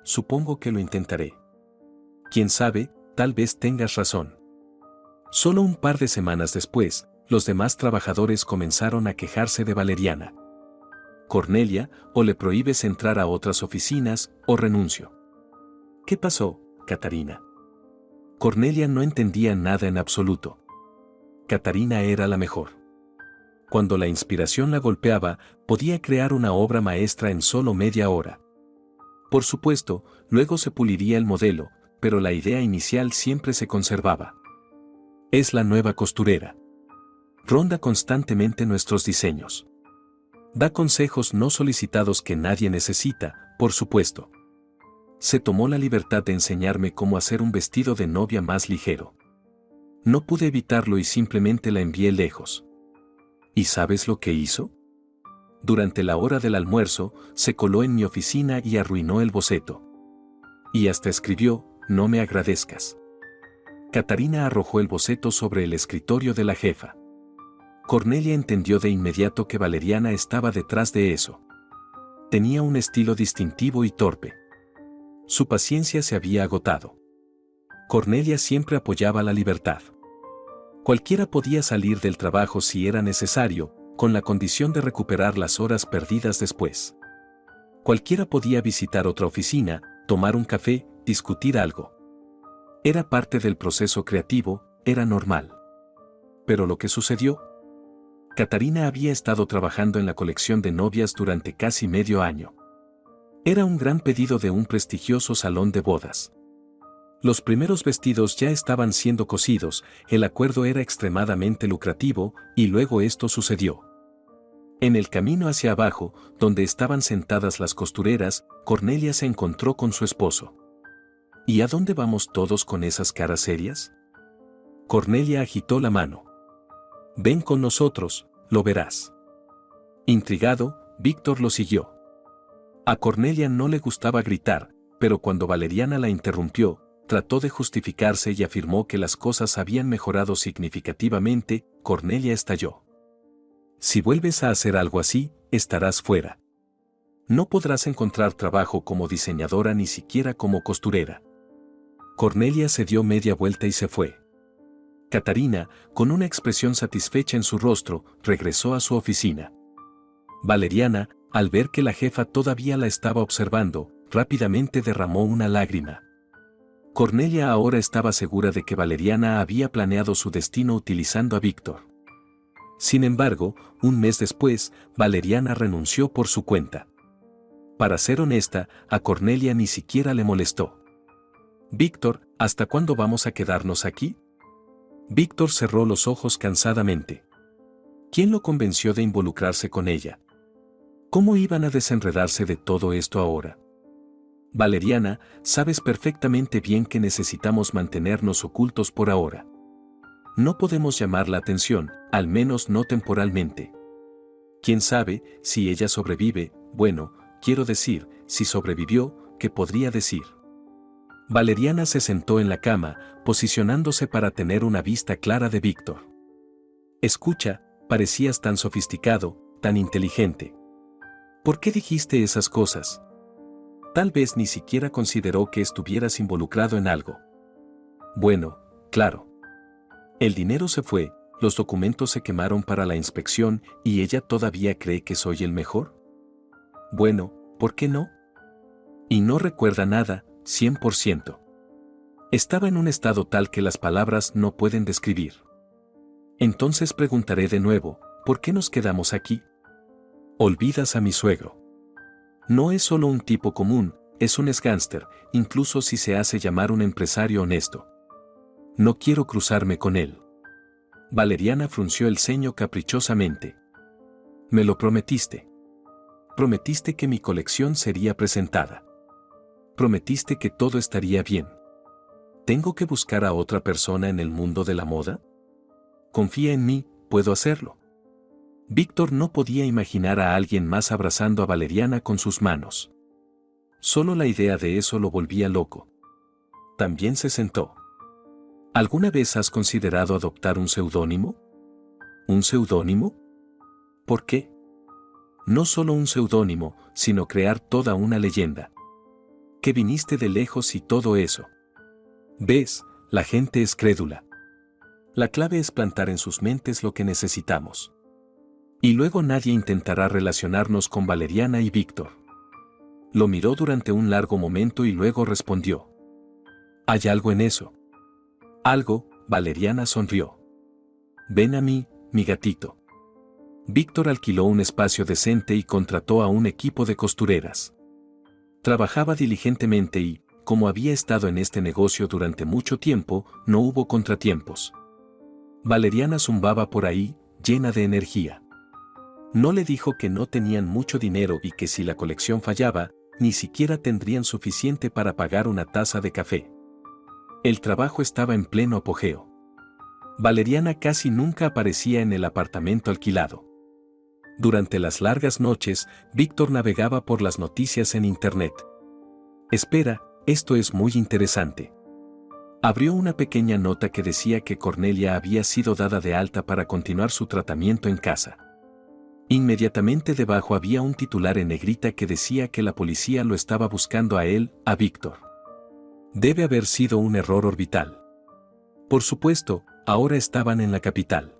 Supongo que lo intentaré. Quién sabe, tal vez tengas razón. Solo un par de semanas después, los demás trabajadores comenzaron a quejarse de Valeriana. Cornelia, o le prohíbes entrar a otras oficinas, o renuncio. ¿Qué pasó, Catarina? Cornelia no entendía nada en absoluto. Catarina era la mejor. Cuando la inspiración la golpeaba, podía crear una obra maestra en solo media hora. Por supuesto, luego se puliría el modelo, pero la idea inicial siempre se conservaba. Es la nueva costurera. Ronda constantemente nuestros diseños. Da consejos no solicitados que nadie necesita, por supuesto. Se tomó la libertad de enseñarme cómo hacer un vestido de novia más ligero. No pude evitarlo y simplemente la envié lejos. ¿Y sabes lo que hizo? Durante la hora del almuerzo, se coló en mi oficina y arruinó el boceto. Y hasta escribió, no me agradezcas. Catarina arrojó el boceto sobre el escritorio de la jefa. Cornelia entendió de inmediato que Valeriana estaba detrás de eso. Tenía un estilo distintivo y torpe. Su paciencia se había agotado. Cornelia siempre apoyaba la libertad. Cualquiera podía salir del trabajo si era necesario, con la condición de recuperar las horas perdidas después. Cualquiera podía visitar otra oficina, tomar un café, discutir algo. Era parte del proceso creativo, era normal. Pero lo que sucedió. Catarina había estado trabajando en la colección de novias durante casi medio año. Era un gran pedido de un prestigioso salón de bodas. Los primeros vestidos ya estaban siendo cosidos, el acuerdo era extremadamente lucrativo, y luego esto sucedió. En el camino hacia abajo, donde estaban sentadas las costureras, Cornelia se encontró con su esposo. ¿Y a dónde vamos todos con esas caras serias? Cornelia agitó la mano. Ven con nosotros, lo verás. Intrigado, Víctor lo siguió. A Cornelia no le gustaba gritar, pero cuando Valeriana la interrumpió, trató de justificarse y afirmó que las cosas habían mejorado significativamente. Cornelia estalló. Si vuelves a hacer algo así, estarás fuera. No podrás encontrar trabajo como diseñadora ni siquiera como costurera. Cornelia se dio media vuelta y se fue. Catarina, con una expresión satisfecha en su rostro, regresó a su oficina. Valeriana, al ver que la jefa todavía la estaba observando, rápidamente derramó una lágrima. Cornelia ahora estaba segura de que Valeriana había planeado su destino utilizando a Víctor. Sin embargo, un mes después, Valeriana renunció por su cuenta. Para ser honesta, a Cornelia ni siquiera le molestó. Víctor, ¿hasta cuándo vamos a quedarnos aquí? Víctor cerró los ojos cansadamente. ¿Quién lo convenció de involucrarse con ella? ¿Cómo iban a desenredarse de todo esto ahora? Valeriana, sabes perfectamente bien que necesitamos mantenernos ocultos por ahora. No podemos llamar la atención, al menos no temporalmente. ¿Quién sabe si ella sobrevive? Bueno, quiero decir, si sobrevivió, ¿qué podría decir? Valeriana se sentó en la cama, posicionándose para tener una vista clara de Víctor. Escucha, parecías tan sofisticado, tan inteligente. ¿Por qué dijiste esas cosas? Tal vez ni siquiera consideró que estuvieras involucrado en algo. Bueno, claro. El dinero se fue, los documentos se quemaron para la inspección y ella todavía cree que soy el mejor. Bueno, ¿por qué no? Y no recuerda nada, 100%. Estaba en un estado tal que las palabras no pueden describir. Entonces preguntaré de nuevo, ¿por qué nos quedamos aquí? Olvidas a mi suegro. No es solo un tipo común, es un esgánster, incluso si se hace llamar un empresario honesto. No quiero cruzarme con él. Valeriana frunció el ceño caprichosamente. Me lo prometiste. Prometiste que mi colección sería presentada. Prometiste que todo estaría bien. ¿Tengo que buscar a otra persona en el mundo de la moda? Confía en mí, puedo hacerlo. Víctor no podía imaginar a alguien más abrazando a Valeriana con sus manos. Solo la idea de eso lo volvía loco. También se sentó. ¿Alguna vez has considerado adoptar un seudónimo? ¿Un seudónimo? ¿Por qué? No solo un seudónimo, sino crear toda una leyenda. Que viniste de lejos y todo eso. ¿Ves? La gente es crédula. La clave es plantar en sus mentes lo que necesitamos. Y luego nadie intentará relacionarnos con Valeriana y Víctor. Lo miró durante un largo momento y luego respondió. ¿Hay algo en eso? Algo, Valeriana sonrió. Ven a mí, mi gatito. Víctor alquiló un espacio decente y contrató a un equipo de costureras. Trabajaba diligentemente y, como había estado en este negocio durante mucho tiempo, no hubo contratiempos. Valeriana zumbaba por ahí, llena de energía. No le dijo que no tenían mucho dinero y que si la colección fallaba, ni siquiera tendrían suficiente para pagar una taza de café. El trabajo estaba en pleno apogeo. Valeriana casi nunca aparecía en el apartamento alquilado. Durante las largas noches, Víctor navegaba por las noticias en Internet. Espera, esto es muy interesante. Abrió una pequeña nota que decía que Cornelia había sido dada de alta para continuar su tratamiento en casa. Inmediatamente debajo había un titular en negrita que decía que la policía lo estaba buscando a él, a Víctor. Debe haber sido un error orbital. Por supuesto, ahora estaban en la capital.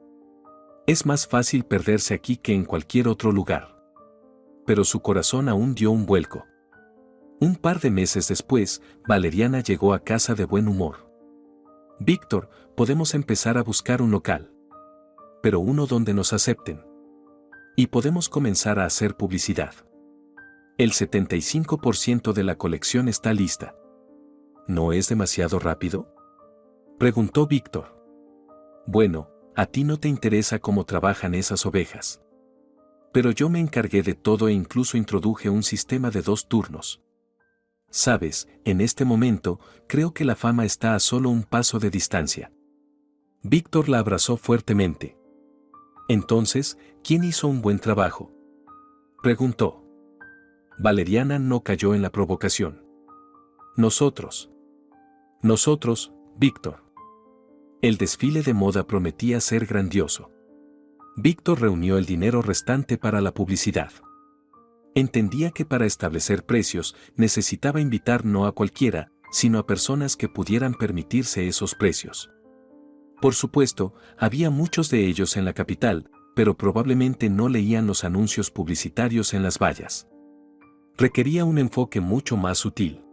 Es más fácil perderse aquí que en cualquier otro lugar. Pero su corazón aún dio un vuelco. Un par de meses después, Valeriana llegó a casa de buen humor. Víctor, podemos empezar a buscar un local. Pero uno donde nos acepten. Y podemos comenzar a hacer publicidad. El 75% de la colección está lista. ¿No es demasiado rápido?, preguntó Víctor. Bueno, a ti no te interesa cómo trabajan esas ovejas. Pero yo me encargué de todo e incluso introduje un sistema de 2 turnos. Sabes, en este momento, creo que la fama está a solo un paso de distancia. Víctor la abrazó fuertemente. Entonces, ¿quién hizo un buen trabajo?, preguntó. Valeriana no cayó en la provocación. Nosotros. Nosotros, Víctor. El desfile de moda prometía ser grandioso. Víctor reunió el dinero restante para la publicidad. Entendía que para establecer precios necesitaba invitar no a cualquiera, sino a personas que pudieran permitirse esos precios. Por supuesto, había muchos de ellos en la capital, pero probablemente no leían los anuncios publicitarios en las vallas. Requería un enfoque mucho más sutil.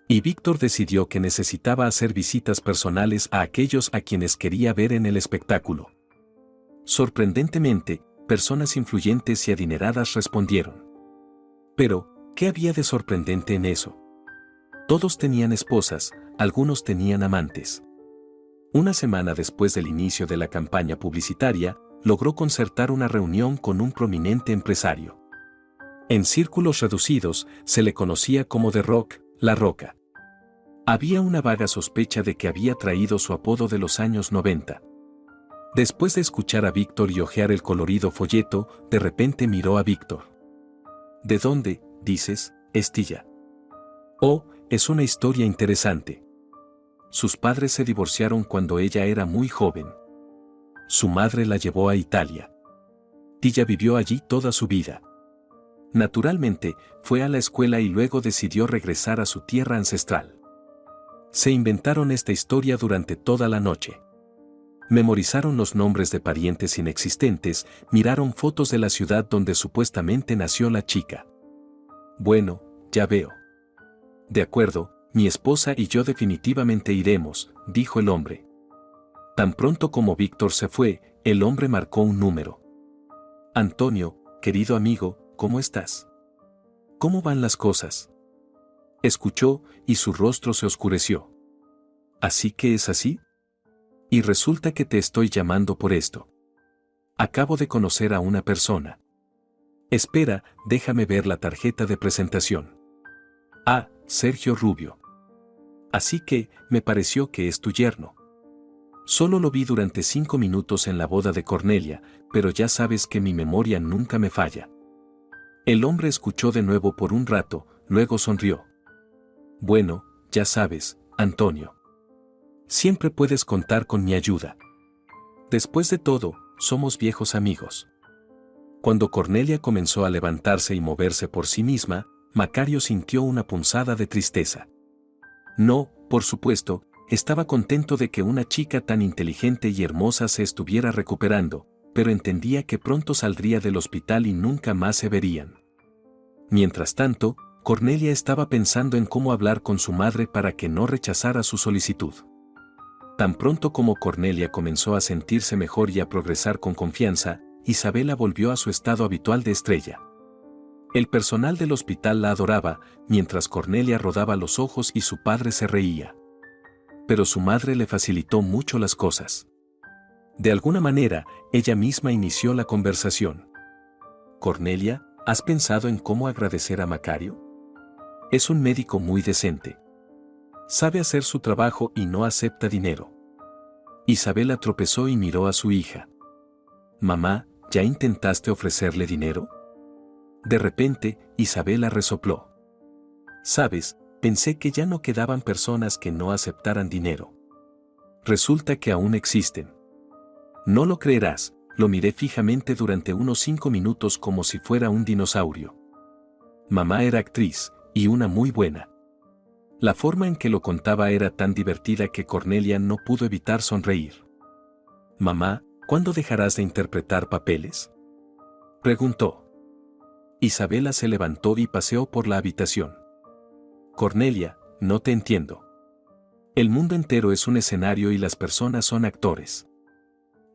Y Víctor decidió que necesitaba hacer visitas personales a aquellos a quienes quería ver en el espectáculo. Sorprendentemente, personas influyentes y adineradas respondieron. Pero, ¿qué había de sorprendente en eso? Todos tenían esposas, algunos tenían amantes. Una semana después del inicio de la campaña publicitaria, logró concertar una reunión con un prominente empresario. En círculos reducidos, se le conocía como The Rock, La Roca. Había una vaga sospecha de que había traído su apodo de los años 90. Después de escuchar a Víctor y hojear el colorido folleto, de repente miró a Víctor. ¿De dónde, dices, Estilla? Oh, es una historia interesante. Sus padres se divorciaron cuando ella era muy joven. Su madre la llevó a Italia. Tilla vivió allí toda su vida. Naturalmente, fue a la escuela y luego decidió regresar a su tierra ancestral. Se inventaron esta historia durante toda la noche. Memorizaron los nombres de parientes inexistentes, miraron fotos de la ciudad donde supuestamente nació la chica. Bueno, ya veo. De acuerdo, mi esposa y yo definitivamente iremos, dijo el hombre. Tan pronto como Víctor se fue, el hombre marcó un número. Antonio, querido amigo, ¿cómo estás? ¿Cómo van las cosas? Escuchó, y su rostro se oscureció. ¿Así que es así? Y resulta que te estoy llamando por esto. Acabo de conocer a una persona. Espera, déjame ver la tarjeta de presentación. Ah, Sergio Rubio. Así que, me pareció que es tu yerno. Solo lo vi durante 5 minutos en la boda de Cornelia, pero ya sabes que mi memoria nunca me falla. El hombre escuchó de nuevo por un rato, luego sonrió. Bueno, ya sabes, Antonio. Siempre puedes contar con mi ayuda. Después de todo, somos viejos amigos. Cuando Cornelia comenzó a levantarse y moverse por sí misma, Macario sintió una punzada de tristeza. No, por supuesto, estaba contento de que una chica tan inteligente y hermosa se estuviera recuperando, pero entendía que pronto saldría del hospital y nunca más se verían. Mientras tanto, Cornelia estaba pensando en cómo hablar con su madre para que no rechazara su solicitud. Tan pronto como Cornelia comenzó a sentirse mejor y a progresar con confianza, Isabela volvió a su estado habitual de estrella. El personal del hospital la adoraba, mientras Cornelia rodaba los ojos y su padre se reía. Pero su madre le facilitó mucho las cosas. De alguna manera, ella misma inició la conversación. Cornelia, ¿has pensado en cómo agradecer a Macario? Es un médico muy decente. Sabe hacer su trabajo y no acepta dinero. Isabela tropezó y miró a su hija. Mamá, ¿ya intentaste ofrecerle dinero? De repente, Isabela resopló. Sabes, pensé que ya no quedaban personas que no aceptaran dinero. Resulta que aún existen. No lo creerás, lo miré fijamente durante unos 5 minutos como si fuera un dinosaurio. Mamá era actriz, y una muy buena. La forma en que lo contaba era tan divertida que Cornelia no pudo evitar sonreír. Mamá, ¿cuándo dejarás de interpretar papeles?, preguntó. Isabela se levantó y paseó por la habitación. Cornelia, no te entiendo. El mundo entero es un escenario y las personas son actores.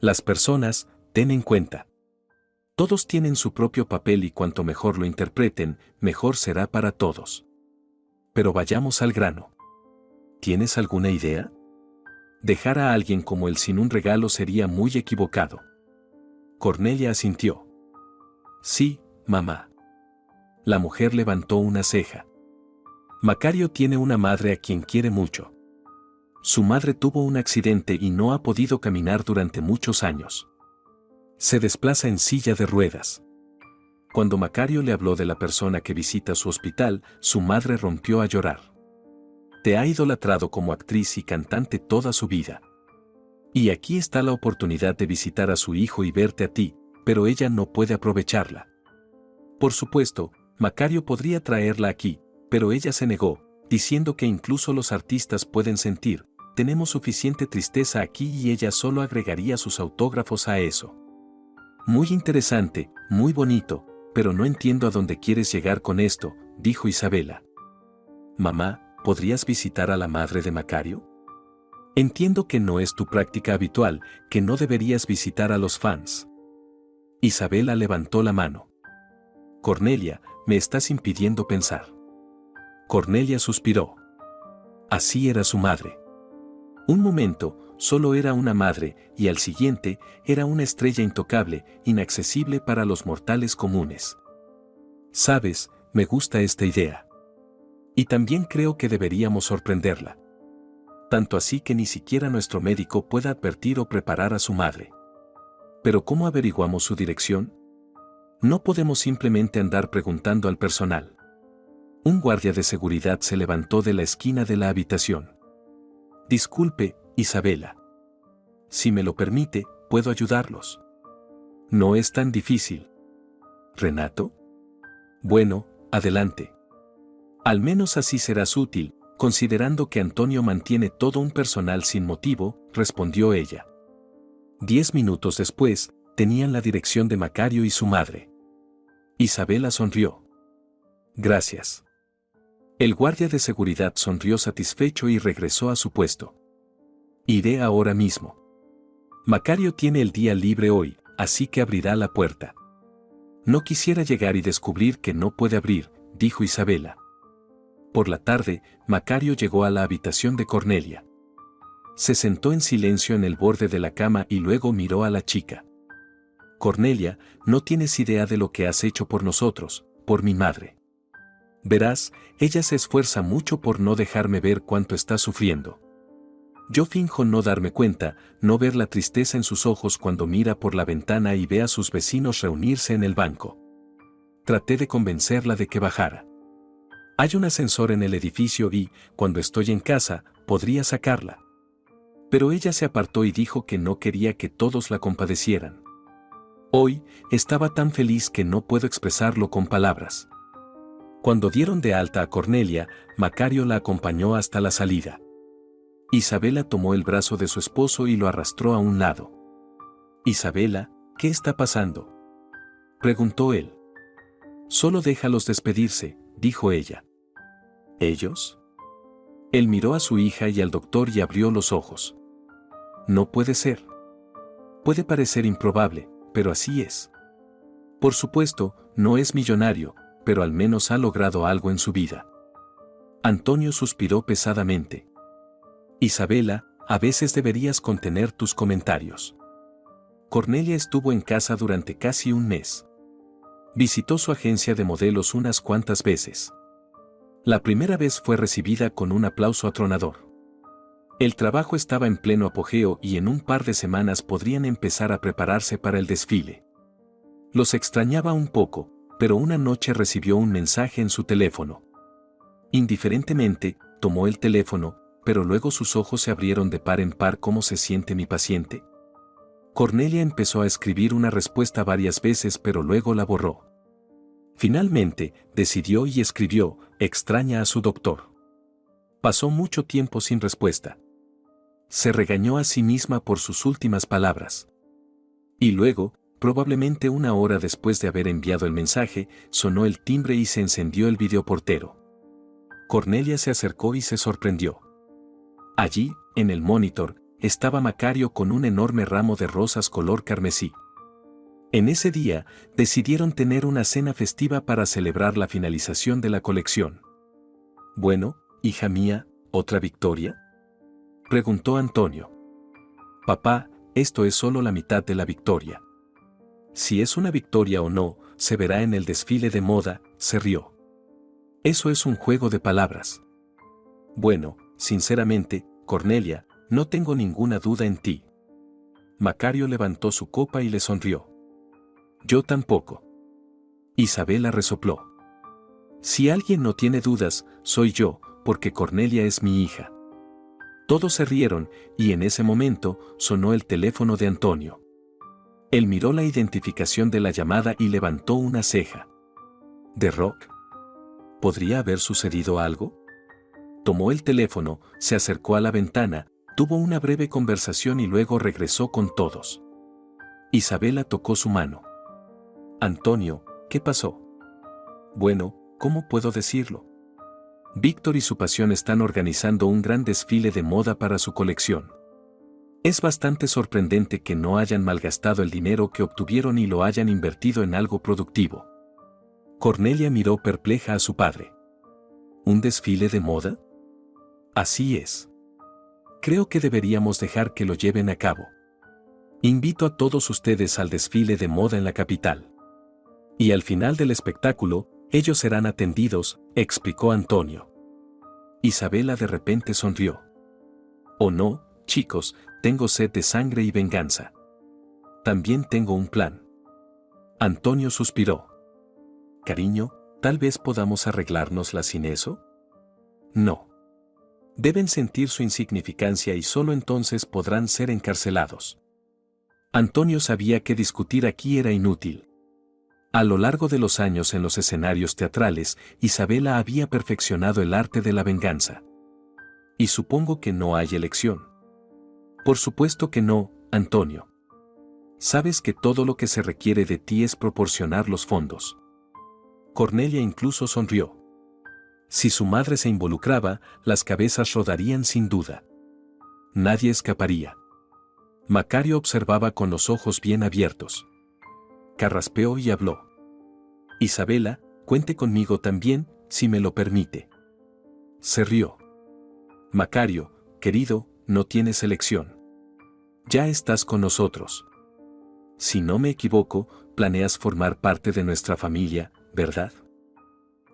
Las personas, ten en cuenta. Todos tienen su propio papel y cuanto mejor lo interpreten, mejor será para todos. Pero vayamos al grano. ¿Tienes alguna idea? Dejar a alguien como él sin un regalo sería muy equivocado. Cornelia asintió. Sí, mamá. La mujer levantó una ceja. Macario tiene una madre a quien quiere mucho. Su madre tuvo un accidente y no ha podido caminar durante muchos años. Se desplaza en silla de ruedas. Cuando Macario le habló de la persona que visita su hospital, su madre rompió a llorar. Te ha idolatrado como actriz y cantante toda su vida. Y aquí está la oportunidad de visitar a su hijo y verte a ti, pero ella no puede aprovecharla. Por supuesto, Macario podría traerla aquí, pero ella se negó, diciendo que incluso los artistas pueden sentir, tenemos suficiente tristeza aquí y ella solo agregaría sus autógrafos a eso. Muy interesante, muy bonito, pero no entiendo a dónde quieres llegar con esto, dijo Isabela. Mamá, ¿podrías visitar a la madre de Macario? Entiendo que no es tu práctica habitual, que no deberías visitar a los fans. Isabela levantó la mano. Cornelia, me estás impidiendo pensar. Cornelia suspiró. Así era su madre. Un momento, solo era una madre, y al siguiente, era una estrella intocable, inaccesible para los mortales comunes. Sabes, me gusta esta idea. Y también creo que deberíamos sorprenderla. Tanto así que ni siquiera nuestro médico pueda advertir o preparar a su madre. Pero ¿cómo averiguamos su dirección? No podemos simplemente andar preguntando al personal. Un guardia de seguridad se levantó de la esquina de la habitación. Disculpe, Isabela. Si me lo permite, puedo ayudarlos. No es tan difícil. ¿Renato? Bueno, adelante. Al menos así serás útil, considerando que Antonio mantiene todo un personal sin motivo, respondió ella. 10 minutos después, tenían la dirección de Macario y su madre. Isabela sonrió. Gracias. El guardia de seguridad sonrió satisfecho y regresó a su puesto. Iré ahora mismo. Macario tiene el día libre hoy, así que abrirá la puerta. No quisiera llegar y descubrir que no puede abrir, dijo Isabela. Por la tarde, Macario llegó a la habitación de Cornelia. Se sentó en silencio en el borde de la cama y luego miró a la chica. Cornelia, no tienes idea de lo que has hecho por nosotros, por mi madre. Verás, ella se esfuerza mucho por no dejarme ver cuánto está sufriendo. Yo finjo no darme cuenta, no ver la tristeza en sus ojos cuando mira por la ventana y ve a sus vecinos reunirse en el banco. Traté de convencerla de que bajara. Hay un ascensor en el edificio y, cuando estoy en casa, podría sacarla. Pero ella se apartó y dijo que no quería que todos la compadecieran. Hoy, estaba tan feliz que no puedo expresarlo con palabras. Cuando dieron de alta a Cornelia, Macario la acompañó hasta la salida. Isabela tomó el brazo de su esposo y lo arrastró a un lado. Isabela, ¿qué está pasando?, preguntó él. Solo déjalos despedirse, dijo ella. ¿Ellos? Él miró a su hija y al doctor y abrió los ojos. No puede ser. Puede parecer improbable, pero así es. Por supuesto, no es millonario, pero al menos ha logrado algo en su vida. Antonio suspiró pesadamente. Isabela, a veces deberías contener tus comentarios. Cornelia estuvo en casa durante casi un mes. Visitó su agencia de modelos unas cuantas veces. La primera vez fue recibida con un aplauso atronador. El trabajo estaba en pleno apogeo y en un par de semanas podrían empezar a prepararse para el desfile. Los extrañaba un poco, pero una noche recibió un mensaje en su teléfono. Indiferentemente, tomó el teléfono, pero luego sus ojos se abrieron de par en par. ¿Cómo se siente mi paciente? Cornelia empezó a escribir una respuesta varias veces, pero luego la borró. Finalmente, decidió y escribió, extraña a su doctor. Pasó mucho tiempo sin respuesta. Se regañó a sí misma por sus últimas palabras. Y luego, probablemente una hora después de haber enviado el mensaje, sonó el timbre y se encendió el videoportero. Cornelia se acercó y se sorprendió. Allí, en el monitor, estaba Macario con un enorme ramo de rosas color carmesí. En ese día, decidieron tener una cena festiva para celebrar la finalización de la colección. «Bueno, hija mía, ¿otra victoria?», preguntó Antonio. «Papá, esto es solo la mitad de la victoria. Si es una victoria o no, se verá en el desfile de moda», se rió. «Eso es un juego de palabras». «Bueno, sinceramente, Cornelia, no tengo ninguna duda en ti». Macario levantó su copa y le sonrió. «Yo tampoco». Isabela resopló. «Si alguien no tiene dudas, soy yo, porque Cornelia es mi hija». Todos se rieron, y en ese momento sonó el teléfono de Antonio. Él miró la identificación de la llamada y levantó una ceja. ¿De Rock? ¿Podría haber sucedido algo? Tomó el teléfono, se acercó a la ventana, tuvo una breve conversación y luego regresó con todos. Isabela tocó su mano. «Antonio, ¿qué pasó?». «Bueno, ¿cómo puedo decirlo? Víctor y su pasión están organizando un gran desfile de moda para su colección. Es bastante sorprendente que no hayan malgastado el dinero que obtuvieron y lo hayan invertido en algo productivo». Cornelia miró perpleja a su padre. ¿Un desfile de moda? Así es. Creo que deberíamos dejar que lo lleven a cabo. Invito a todos ustedes al desfile de moda en la capital. Y al final del espectáculo, ellos serán atendidos, explicó Antonio. Isabela de repente sonrió. «Oh no, chicos, tengo sed de sangre y venganza. También tengo un plan». Antonio suspiró. «Cariño, ¿tal vez podamos arreglárnosla sin eso?». «No. Deben sentir su insignificancia y solo entonces podrán ser encarcelados». Antonio sabía que discutir aquí era inútil. A lo largo de los años en los escenarios teatrales, Isabela había perfeccionado el arte de la venganza. «Y supongo que no hay elección». «Por supuesto que no, Antonio. Sabes que todo lo que se requiere de ti es proporcionar los fondos». Cornelia incluso sonrió. Si su madre se involucraba, las cabezas rodarían sin duda. Nadie escaparía. Macario observaba con los ojos bien abiertos. Carraspeó y habló. «Isabela, cuente conmigo también, si me lo permite». Se rió. «Macario, querido, no tienes elección. Ya estás con nosotros. Si no me equivoco, planeas formar parte de nuestra familia, ¿verdad?».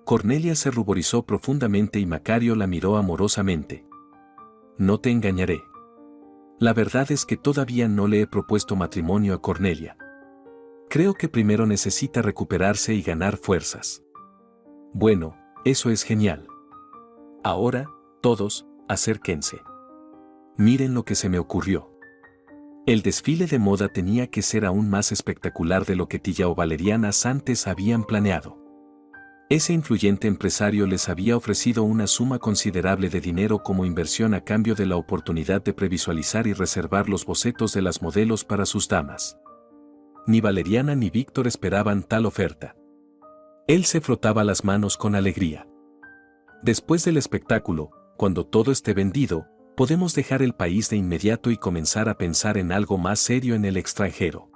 Cornelia se ruborizó profundamente y Macario la miró amorosamente. «No te engañaré. La verdad es que todavía no le he propuesto matrimonio a Cornelia. Creo que primero necesita recuperarse y ganar fuerzas». «Bueno, eso es genial. Ahora, todos, acérquense. Miren lo que se me ocurrió». El desfile de moda tenía que ser aún más espectacular de lo que Tilla o Valeriana antes habían planeado. Ese influyente empresario les había ofrecido una suma considerable de dinero como inversión a cambio de la oportunidad de previsualizar y reservar los bocetos de las modelos para sus damas. Ni Valeriana ni Víctor esperaban tal oferta. Él se frotaba las manos con alegría. «Después del espectáculo, cuando todo esté vendido, podemos dejar el país de inmediato y comenzar a pensar en algo más serio en el extranjero.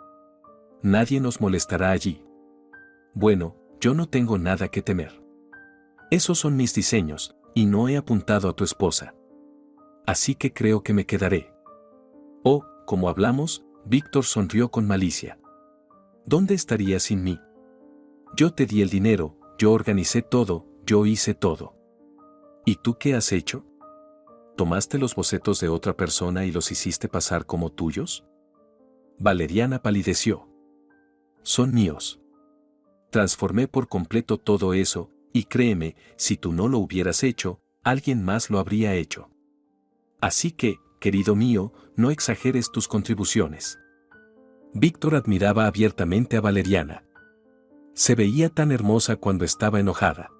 Nadie nos molestará allí. Bueno, yo no tengo nada que temer. Esos son mis diseños, y no he apuntado a tu esposa. Así que creo que me quedaré». «Oh, como hablamos», Víctor sonrió con malicia. «¿Dónde estarías sin mí? Yo te di el dinero, yo organicé todo, yo hice todo. ¿Y tú qué has hecho? ¿Tomaste los bocetos de otra persona y los hiciste pasar como tuyos?». Valeriana palideció. «Son míos. Transformé por completo todo eso, y créeme, si tú no lo hubieras hecho, alguien más lo habría hecho. Así que, querido mío, no exageres tus contribuciones». Víctor admiraba abiertamente a Valeriana. Se veía tan hermosa cuando estaba enojada.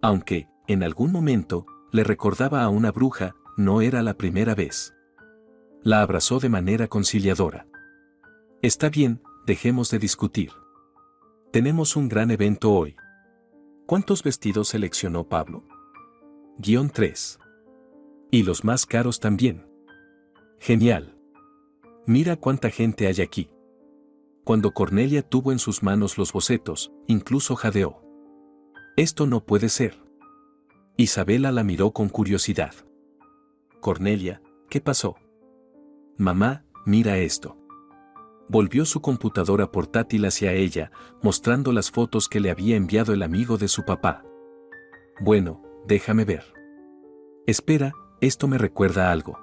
Aunque, en algún momento, le recordaba a una bruja, no era la primera vez. La abrazó de manera conciliadora. «Está bien, dejemos de discutir. Tenemos un gran evento hoy. ¿Cuántos vestidos seleccionó Pablo?». -3. «Y los más caros también». «Genial. Mira cuánta gente hay aquí. Cuando Cornelia tuvo en sus manos los bocetos, incluso jadeó. Esto no puede ser. Isabela la miró con curiosidad. Cornelia, ¿qué pasó? Mamá, mira esto. Volvió su computadora portátil hacia ella, mostrando las fotos que le había enviado el amigo de su papá. Bueno, déjame ver. Espera, esto me recuerda a algo.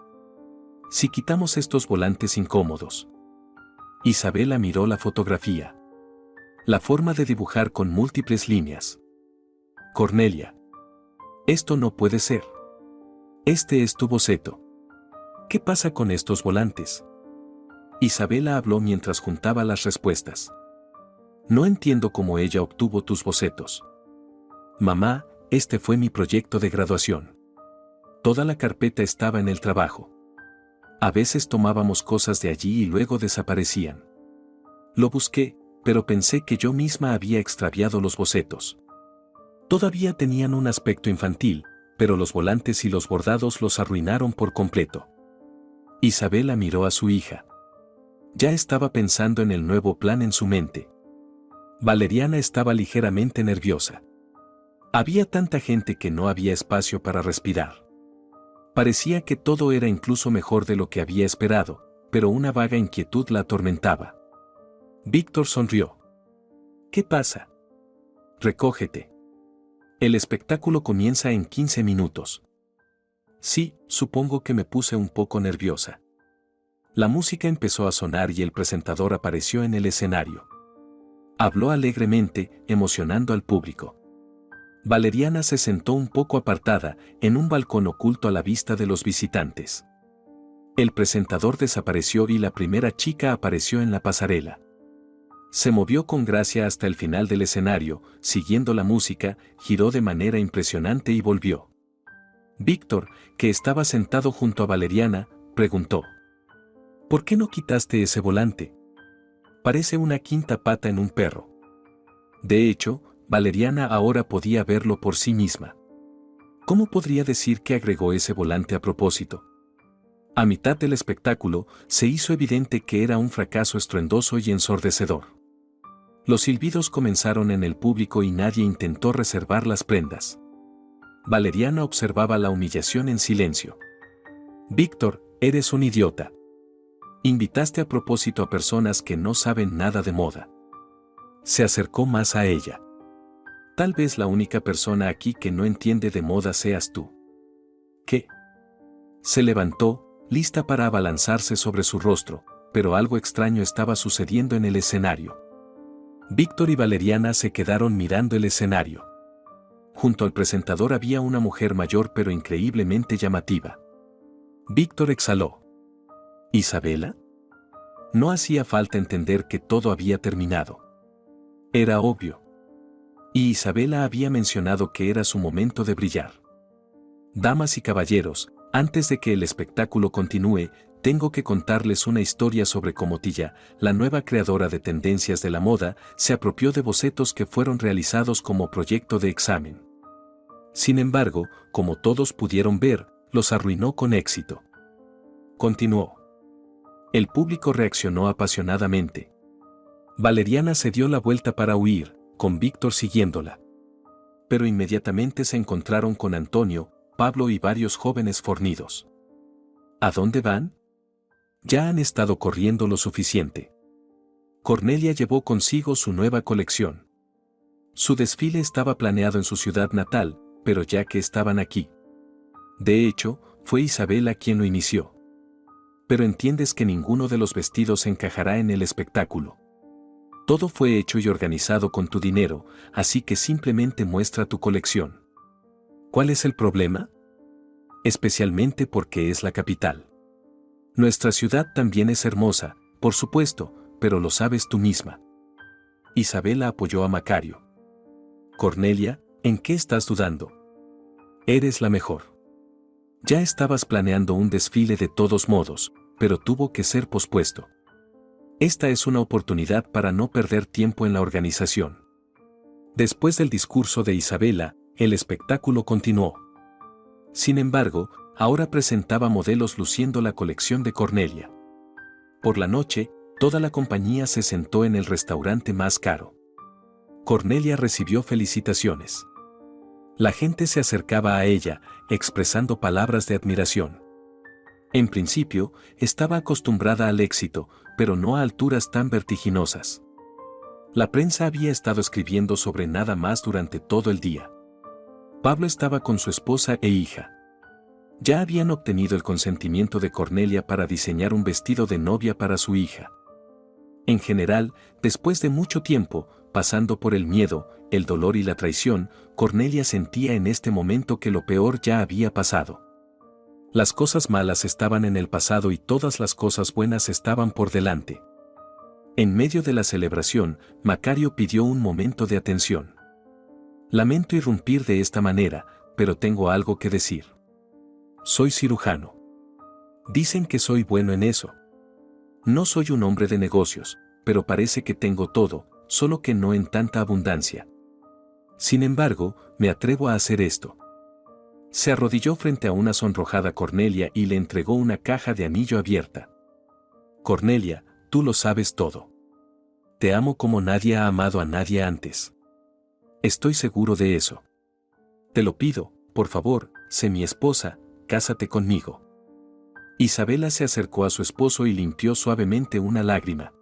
Si quitamos estos volantes incómodos. Isabela miró la fotografía. La forma de dibujar con múltiples líneas. Cornelia. Esto no puede ser. Este es tu boceto. ¿Qué pasa con estos volantes? Isabela habló mientras juntaba las respuestas. No entiendo cómo ella obtuvo tus bocetos. Mamá, este fue mi proyecto de graduación. Toda la carpeta estaba en el trabajo. A veces tomábamos cosas de allí y luego desaparecían. Lo busqué, pero pensé que yo misma había extraviado los bocetos. Todavía tenían un aspecto infantil, pero los volantes y los bordados los arruinaron por completo. Isabela miró a su hija. Ya estaba pensando en el nuevo plan en su mente. Valeriana estaba ligeramente nerviosa. Había tanta gente que no había espacio para respirar. Parecía que todo era incluso mejor de lo que había esperado, pero una vaga inquietud la atormentaba. Víctor sonrió. ¿Qué pasa? Recógete. El espectáculo comienza en 15 minutos. Sí, supongo que me puse un poco nerviosa. La música empezó a sonar y el presentador apareció en el escenario. Habló alegremente, emocionando al público. Valeriana se sentó un poco apartada, en un balcón oculto a la vista de los visitantes. El presentador desapareció y la primera chica apareció en la pasarela. Se movió con gracia hasta el final del escenario, siguiendo la música, giró de manera impresionante y volvió. Víctor, que estaba sentado junto a Valeriana, preguntó. ¿Por qué no quitaste ese volante? Parece una quinta pata en un perro. De hecho, Valeriana ahora podía verlo por sí misma. ¿Cómo podría decir que agregó ese volante a propósito? A mitad del espectáculo, se hizo evidente que era un fracaso estruendoso y ensordecedor. Los silbidos comenzaron en el público y nadie intentó reservar las prendas. Valeriana observaba la humillación en silencio. Víctor, eres un idiota. Invitaste a propósito a personas que no saben nada de moda. Se acercó más a ella. Tal vez la única persona aquí que no entiende de moda seas tú. ¿Qué? Se levantó, lista para abalanzarse sobre su rostro, pero algo extraño estaba sucediendo en el escenario. Víctor y Valeriana se quedaron mirando el escenario. Junto al presentador había una mujer mayor pero increíblemente llamativa. Víctor exhaló. ¿Isabela? No hacía falta entender que todo había terminado. Era obvio. Y Isabela había mencionado que era su momento de brillar. Damas y caballeros, antes de que el espectáculo continúe, tengo que contarles una historia sobre cómo Tilla, la nueva creadora de tendencias de la moda, se apropió de bocetos que fueron realizados como proyecto de examen. Sin embargo, como todos pudieron ver, los arruinó con éxito. Continuó. El público reaccionó apasionadamente. Valeriana se dio la vuelta para huir, con Víctor siguiéndola. Pero inmediatamente se encontraron con Antonio, Pablo y varios jóvenes fornidos. ¿A dónde van? Ya han estado corriendo lo suficiente. Cornelia llevó consigo su nueva colección. Su desfile estaba planeado en su ciudad natal, pero ya que estaban aquí. De hecho, fue Isabela quien lo inició. Pero entiendes que ninguno de los vestidos encajará en el espectáculo. Todo fue hecho y organizado con tu dinero, así que simplemente muestra tu colección. ¿Cuál es el problema? Especialmente porque es la capital. Nuestra ciudad también es hermosa, por supuesto, pero lo sabes tú misma. Isabela apoyó a Macario. Cornelia, ¿en qué estás dudando? Eres la mejor. Ya estabas planeando un desfile de todos modos, pero tuvo que ser pospuesto. Esta es una oportunidad para no perder tiempo en la organización. Después del discurso de Isabela, el espectáculo continuó. Sin embargo, ahora presentaba modelos luciendo la colección de Cornelia. Por la noche, Toda la compañía se sentó en el restaurante más caro. Cornelia recibió felicitaciones. La gente se acercaba a ella, expresando palabras de admiración. En principio, estaba acostumbrada al éxito, pero no a alturas tan vertiginosas. La prensa había estado escribiendo sobre nada más durante todo el día. Pablo estaba con su esposa e hija. Ya habían obtenido el consentimiento de Cornelia para diseñar un vestido de novia para su hija. En general, después de mucho tiempo, pasando por el miedo, el dolor y la traición, Cornelia sentía en este momento que lo peor ya había pasado. Las cosas malas estaban en el pasado y todas las cosas buenas estaban por delante. En medio de la celebración, Macario pidió un momento de atención. Lamento irrumpir de esta manera, pero tengo algo que decir. Soy cirujano. Dicen que soy bueno en eso. No soy un hombre de negocios, pero parece que tengo todo, solo que no en tanta abundancia. Sin embargo, me atrevo a hacer esto. Se arrodilló frente a una sonrojada Cornelia y le entregó una caja de anillo abierta. Cornelia, tú lo sabes todo. Te amo como nadie ha amado a nadie antes. Estoy seguro de eso. Te lo pido, por favor, sé mi esposa, cásate conmigo. Isabela se acercó a su esposo y limpió suavemente una lágrima.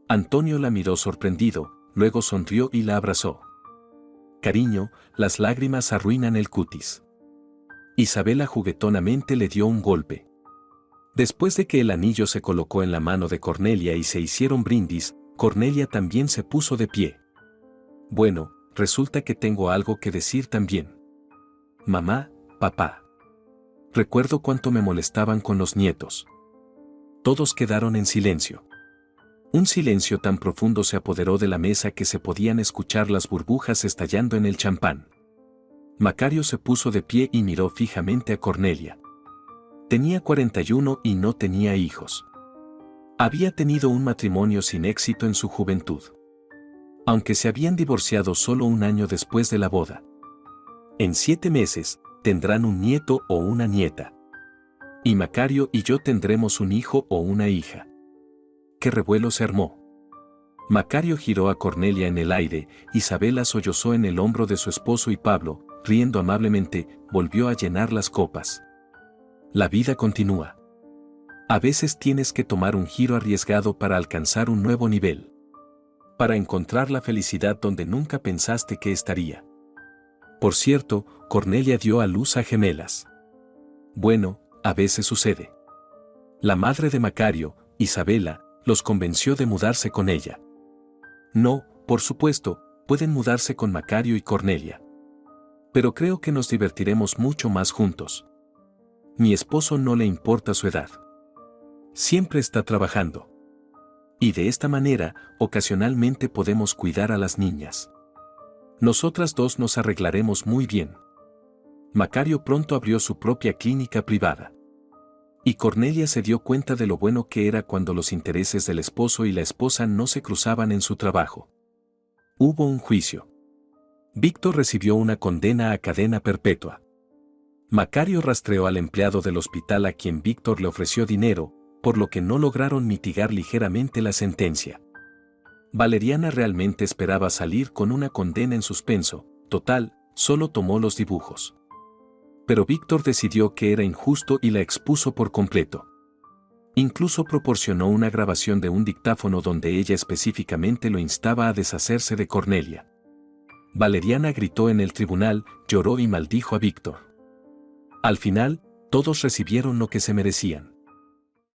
Antonio la miró sorprendido, luego sonrió y la abrazó. Cariño, las lágrimas arruinan el cutis. Isabela juguetonamente le dio un golpe. Después de que el anillo se colocó en la mano de Cornelia y se hicieron brindis, Cornelia también se puso de pie. Bueno, resulta que tengo algo que decir también. Mamá, papá. Recuerdo cuánto me molestaban con los nietos. Todos quedaron en silencio. Un silencio tan profundo se apoderó de la mesa que se podían escuchar las burbujas estallando en el champán. Macario se puso de pie y miró fijamente a Cornelia. Tenía 41 y no tenía hijos. Había tenido un matrimonio sin éxito en su juventud. Aunque se habían divorciado solo un año después de la boda. En 7 meses, tendrán un nieto o una nieta. Y Macario y yo tendremos un hijo o una hija. ¡Qué revuelo se armó! Macario giró a Cornelia en el aire, Isabela sollozó en el hombro de su esposo y Pablo, riendo amablemente, volvió a llenar las copas. La vida continúa. A veces tienes que tomar un giro arriesgado para alcanzar un nuevo nivel. Para encontrar la felicidad donde nunca pensaste que estaría. Por cierto, Cornelia dio a luz a gemelas. Bueno, a veces sucede. La madre de Macario, Isabela, los convenció de mudarse con ella. No, por supuesto, pueden mudarse con Macario y Cornelia. Pero creo que nos divertiremos mucho más juntos. Mi esposo no le importa su edad. Siempre está trabajando. Y de esta manera, ocasionalmente podemos cuidar a las niñas. Nosotras dos nos arreglaremos muy bien. Macario pronto abrió su propia clínica privada. Y Cornelia se dio cuenta de lo bueno que era cuando los intereses del esposo y la esposa no se cruzaban en su trabajo. Hubo un juicio. Víctor recibió una condena a cadena perpetua. Macario rastreó al empleado del hospital a quien Víctor le ofreció dinero, por lo que no lograron mitigar ligeramente la sentencia. Valeriana realmente esperaba salir con una condena en suspenso, total, solo tomó los dibujos. Pero Víctor decidió que era injusto y la expuso por completo. Incluso proporcionó una grabación de un dictáfono donde ella específicamente lo instaba a deshacerse de Cornelia. Valeriana gritó en el tribunal, lloró y maldijo a Víctor. Al final, todos recibieron lo que se merecían.